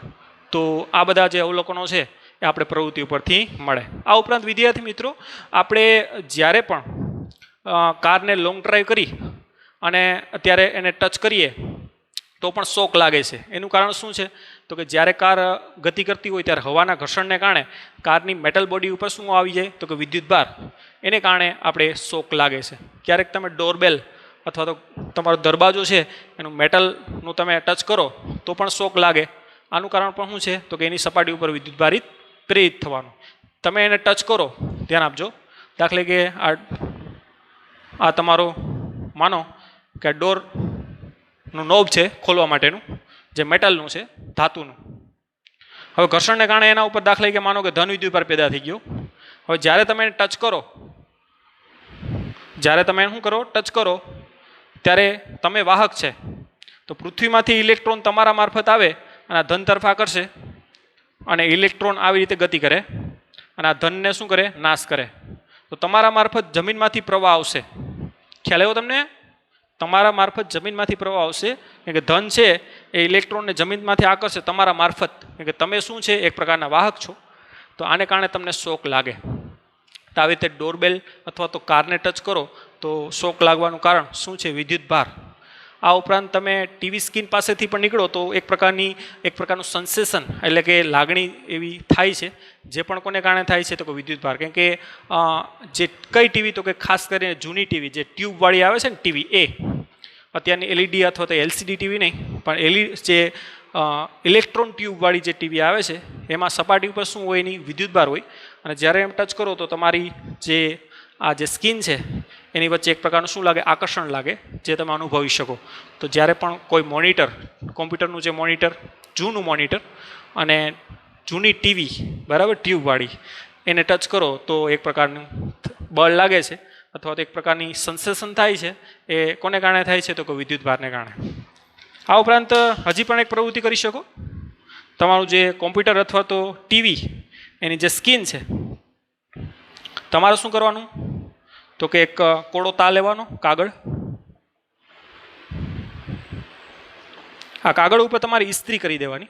તો આ બધા જે અવલોકનો છે એ આપણે પ્રવૃત્તિ ઉપરથી મળે. આ ઉપરાંત વિદ્યાર્થી મિત્રો, આપણે જ્યારે પણ કારને લોંગ ડ્રાઈવ કરી અને અત્યારે એને ટચ કરીએ તો પણ શોક લાગે છે. એનું કારણ શું છે? તો કે જ્યારે કાર ગતિ કરતી હોય ત્યારે હવાના ઘર્ષણને કારણે કારની મેટલ બોડી ઉપર શું આવી જાય? તો કે વિદ્યુતભાર. એને કારણે આપણે શોક લાગે છે. ક્યારેક તમે ડોરબેલ અથવા તો તમારો દરવાજો છે એનું મેટલનું તમે ટચ કરો તો પણ શોક લાગે. આનું કારણ પણ શું છે? તો કે એની સપાટી ઉપર વિદ્યુતભારિત પ્રેરિત થવાનું. તમે એને ટચ કરો, ધ્યાન આપજો. દાખલે કે આ તમારો માનો કે ડોરનું નોબ છે ખોલવા માટેનું, જે મેટલનું છે, ધાતુનું. હવે ઘર્ષણને કારણે એના ઉપર દાખલે કે માનો કે ધન વિદ્યુતભાર પેદા થઈ ગયો. હવે જ્યારે તમે એને ટચ કરો, જ્યારે તમે શું કરો? ટચ કરો ત્યારે તમે વાહક છે, તો પૃથ્વીમાંથી ઇલેક્ટ્રોન તમારા મારફત આવે અને આ ધન તરફ આકર્ષે અને ઇલેક્ટ્રોન આવી રીતે ગતિ કરે અને આ ધનને શું કરે? નાશ કરે. તો તમારા મારફત જમીનમાંથી પ્રવાહ આવશે. ખ્યાલ આવ્યો તમને? તમારા મારફત જમીનમાંથી પ્રવાહ આવશે, કેમ કે ધન છે એ ઇલેક્ટ્રોનને જમીનમાંથી આકર્ષે તમારા મારફત, કેમ કે તમે શું છે? એક પ્રકારના વાહક છો. તો આને કારણે તમને શોક લાગે. તો આવી રીતે ડોરબેલ અથવા તો કારને ટચ કરો તો શોક લાગવાનું કારણ શું છે? વિદ્યુતભાર. આ ઉપરાંત તમે ટીવી સ્ક્રીન પાસેથી પણ નીકળો તો એક પ્રકારનું સેન્સેશન એટલે કે લાગણી એવી થાય છે. જે પણ કોને કારણે થાય છે? તો કે વિદ્યુતભાર. કેમ કે જે કઈ ટીવી? તો કે ખાસ કરીને જૂની ટીવી જે ટ્યુબવાળી આવે છે ને ટીવી, એ અત્યારની એલઈડી અથવા તો એલસીડી ટીવી નહીં, પણ જે ઇલેક્ટ્રોન ટ્યુબવાળી જે ટીવી આવે છે એમાં સપાટી ઉપર શું હોય? એની વિદ્યુતભાર હોય. અને જ્યારે એમ ટચ કરો તો તમારી જે સ્કિન છે એની વચ્ચે એક પ્રકારનું શું લાગે? આકર્ષણ લાગે, જે તમે અનુભવી શકો. તો જ્યારે પણ કોઈ મોનિટર, કોમ્પ્યુટરનું જે મોનિટર, જૂનું મોનિટર અને જૂની ટીવી, બરાબર, ટ્યુબવાળી, એને ટચ કરો તો એક પ્રકારનું બળ લાગે છે અથવા તો એક પ્રકારની સેન્સેશન થાય છે. એ કોને કારણે થાય છે? તો કે વિદ્યુતભારને કારણે. આ ઉપરાંત હજી પણ એક પ્રવૃત્તિ કરી શકો. તમારું જે કોમ્પ્યુટર અથવા તો ટીવી એની જે સ્કિન છે, તમારે શું કરવાનું? તો કે એક કોળો તા લેવાનો, કાગળ. આ કાગળ ઉપર તમારે ઇસ્ત્રી કરી દેવાની.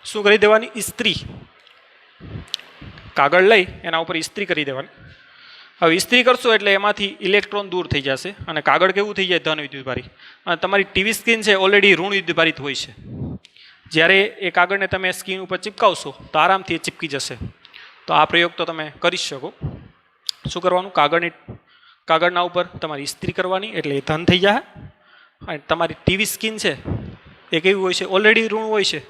શું કરી દેવાની? ઇસ્ત્રી. કાગળ લઈ એના ઉપર ઇસ્ત્રી કરી દેવાની. હવે ઇસ્ત્રી કરશો એટલે એમાંથી ઇલેક્ટ્રોન દૂર થઈ જશે અને કાગળ કેવું થઈ જાય? ધન વિદ્યુતભારી. અને તમારી ટીવી સ્ક્રીન છે ઓલરેડી ઋણ વિદ્યુતભારિત હોય છે. જ્યારે એ કાગળને તમે સ્ક્રીન ઉપર ચિપકાવશો તો આરામથી એ ચિપકી જશે. તો આ પ્રયોગ તો તમે કરી શકો. શું કરવાનું? કાગળના ઉપર તમારી ઇસ્ત્રી કરવાની એટલે એ ધન થઈ જાય. અને તમારી ટીવી સ્ક્રીન છે એ કેવી હોય છે? ઓલરેડી ઋણ હોય છે.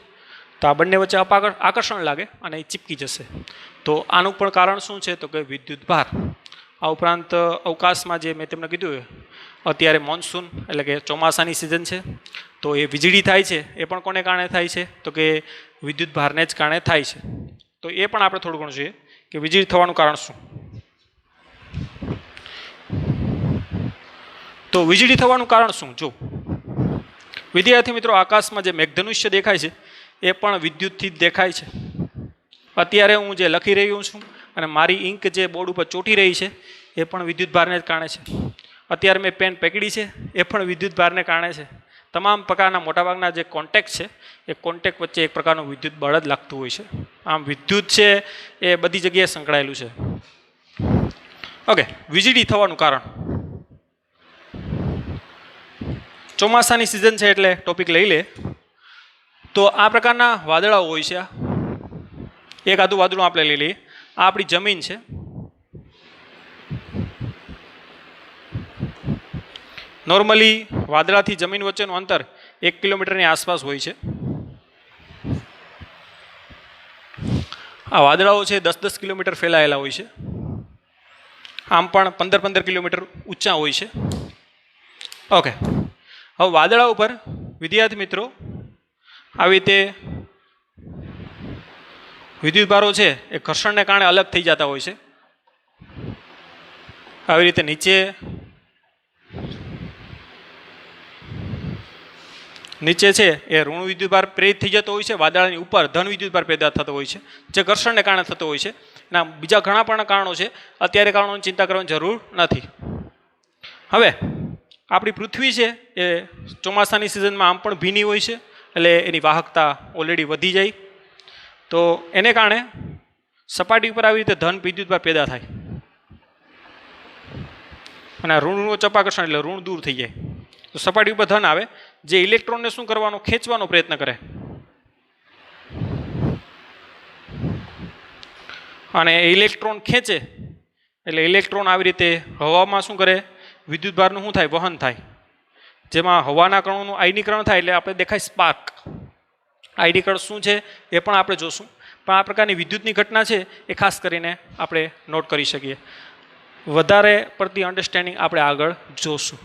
તો આ બંને વચ્ચે આકર્ષણ લાગે અને એ ચીપકી જશે. તો આનું પણ કારણ શું છે? તો કે વિદ્યુતભાર. આ ઉપરાંત અવકાશમાં જે મેં તમને કીધું, અત્યારે મોન્સૂન એટલે કે ચોમાસાની સિઝન છે, તો એ વીજળી થાય છે. એ પણ કોને કારણે થાય છે? તો કે વિદ્યુતભારને જ કારણે થાય છે. તો એ પણ આપણે થોડું ઘણું જોઈએ કે વીજળી થવાનું કારણ શું. તો વીજળી થવાનું કારણ શું? જો વિદ્યાર્થી મિત્રો, આકાશમાં જે મેઘધનુષ્ય દેખાય છે એ પણ વિદ્યુતથી જ દેખાય છે. અત્યારે હું જે લખી રહ્યો છું અને મારી ઇંક જે બોર્ડ ઉપર ચોંટી રહી છે એ પણ વિદ્યુતભારને જ કારણે છે. અત્યારે મેં પેન પકડી છે એ પણ વિદ્યુતભારને કારણે છે. તમામ પ્રકારના મોટાભાગના જે કોન્ટેક્ટ છે એ કોન્ટેક્ટ વચ્ચે એક પ્રકારનું વિદ્યુત બળ જ લાગતું હોય છે. આમ વિદ્યુત છે એ બધી જગ્યાએ સંકળાયેલું છે. ઓકે, વીજળી થવાનું કારણ. ચોમાસાની સિઝન છે એટલે ટોપિક લઈ લે તો આ પ્રકારના વાદળાઓ હોય છે. એક આધું વાદળું આપણે લઈ લઈએ. આ આપણી જમીન છે. નોર્મલી વાદળાથી જમીન વચ્ચેનું અંતર 1 કિલોમીટરની આસપાસ હોય છે. આ વાદળાઓ છે 10-10 કિલોમીટર ફેલાયેલા હોય છે. આમ પણ 15-15 કિલોમીટર ઊંચા હોય છે. ઓકે, હવે વાદળા ઉપર વિદ્યાર્થી મિત્રો આવી રીતે વિદ્યુતભારો છે એ ઘર્ષણને કારણે અલગ થઈ જતા હોય છે. આવી રીતે નીચે છે એ ઋણ વિદ્યુતભાર પ્રેરિત થઈ જતો હોય છે, વાદળની ઉપર ધન વિદ્યુતભાર પેદા થતો હોય છે જે ઘર્ષણને કારણે થતો હોય છે. એના બીજા ઘણા પણ કારણો છે, અત્યારે કારણોની ચિંતા કરવાની જરૂર નથી. હવે આપણી પૃથ્વી છે એ ચોમાસાની સિઝનમાં આમ પણ ભીની હોય છે, એટલે એની વાહકતા ઓલરેડી વધી જાય, તો એને કારણે સપાટી ઉપર આવી રીતે ધન વિદ્યુતભાર પેદા થાય અને ઋણનું ચપાકર્ષણ એટલે ઋણ દૂર થઈ જાય. તો સપાટી ઉપર ધન આવે જે ઇલેક્ટ્રોનને શું કરવાનો, ખેંચવાનો પ્રયત્ન કરે, અને ઇલેક્ટ્રોન ખેંચે એટલે ઇલેક્ટ્રોન આવી રીતે હવામાં શું કરે, વિદ્યુતભારનું શું થાય, વહન થાય, જેમાં હવાના કણોનું આયનીકરણ થાય એટલે આપણે દેખાય સ્પાર્ક. આયનીકરણ શું છે એ પણ આપણે જોશું, પણ આ પ્રકારની વિદ્યુતની ઘટના છે એ ખાસ કરીને આપણે નોટ કરી શકીએ. વધારે પડતી અન્ડરસ્ટેન્ડિંગ આપણે આગળ જોશું.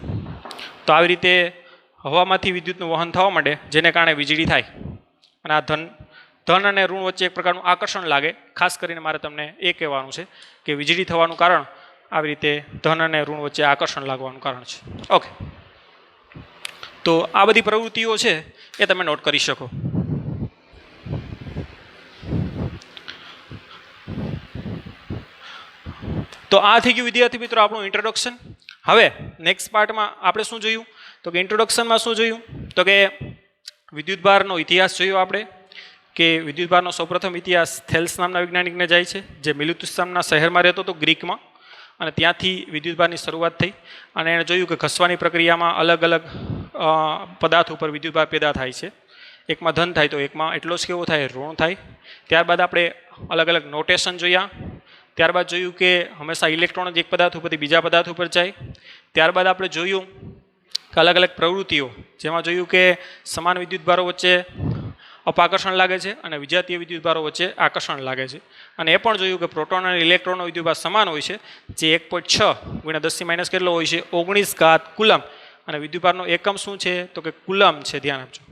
તો આવી રીતે હવામાંથી વિદ્યુતનું વહન થવા માંડે જેને કારણે વીજળી થાય, અને આ ધન અને ઋણ વચ્ચે એક પ્રકારનું આકર્ષણ લાગે. ખાસ કરીને મારે તમને એ કહેવાનું છે કે વીજળી થવાનું કારણ આવી રીતે ધન અને ઋણ વચ્ચે આકર્ષણ લાગવાનું કારણ છે. ઓકે, તો આ બધી પ્રવૃત્તિઓ છે એ તમે નોટ કરી શકો. તો આ થઈ ગયું વિદ્યાર્થી મિત્રો આપણું ઇન્ટ્રોડક્શન. હવે નેક્સ્ટ પાર્ટમાં આપણે શું જોયું, તો કે ઇન્ટ્રોડક્શનમાં શું જોયું, તો કે વિદ્યુતભારનો ઇતિહાસ જોયો આપણે, કે વિદ્યુતભારનો સૌપ્રથમ ઇતિહાસ થેલ્સ નામના વૈજ્ઞાનિકને જાય છે, જે મિલિતુસ નામના શહેરમાં રહેતો હતો ગ્રીકમાં, અને ત્યાંથી વિદ્યુતભારની શરૂઆત થઈ. અને એણે જોયું કે ઘસવાની પ્રક્રિયામાં અલગ અલગ પદાર્થ ઉપર વિદ્યુતભાર પેદા થાય છે. એકમાં ધન થાય તો એકમાં એટલો જ કેવો થાય, ઋણ થાય. ત્યારબાદ આપણે અલગ અલગ નોટેશન જોયા. ત્યારબાદ જોયું કે હંમેશા ઇલેક્ટ્રોન જ એક પદાર્થ ઉપરથી બીજા પદાર્થ ઉપર જાય. ત્યારબાદ આપણે જોયું કે અલગ અલગ પ્રવૃત્તિઓ, જેમાં જોયું કે સમાન વિદ્યુતભારો વચ્ચે અપાકર્ષણ લાગે છે અને વિજાતીય વિદ્યુતભારો વચ્ચે આકર્ષણ લાગે છે. અને એ પણ જોયું કે પ્રોટોન અને ઇલેક્ટ્રોનનો વિદ્યુતભાર સમાન હોય છે, જે 1.6 × 10⁻³ કેટલો હોય છે, 19 કુલમ. અને વિદ્યુતભારનો એકમ શું છે, તો કે કુલમ છે, ધ્યાન આપજો.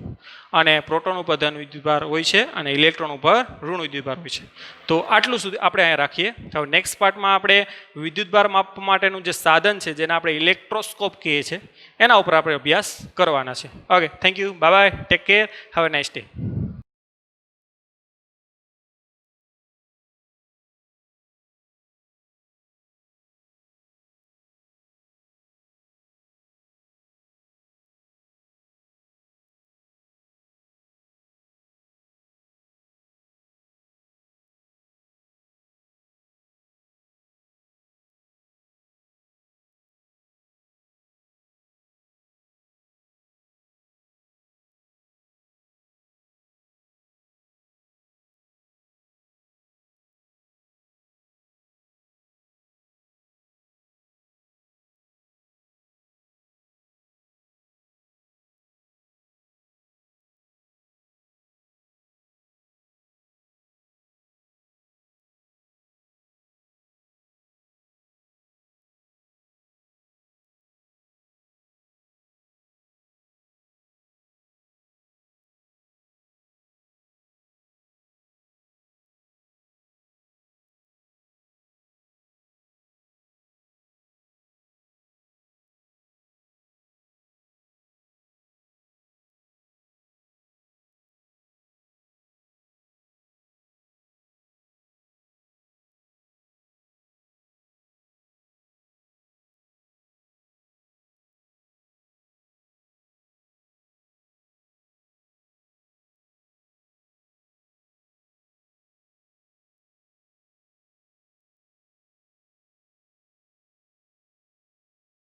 અને પ્રોટોન ઉપર ધન વિદ્યુતભાર હોય છે અને ઇલેક્ટ્રોન ઉપર ઋણ વિદ્યુતભાર હોય છે. તો આટલું સુધી આપણે અહીંયા રાખીએ. હવે નેક્સ્ટ પાર્ટમાં આપણે વિદ્યુતભાર માપવા માટેનું જે સાધન છે, જેને આપણે ઇલેક્ટ્રોસ્કોપ કહીએ છીએ, એના ઉપર આપણે અભ્યાસ કરવાના છે. Okay, thank you, bye bye, take care, have a nice day.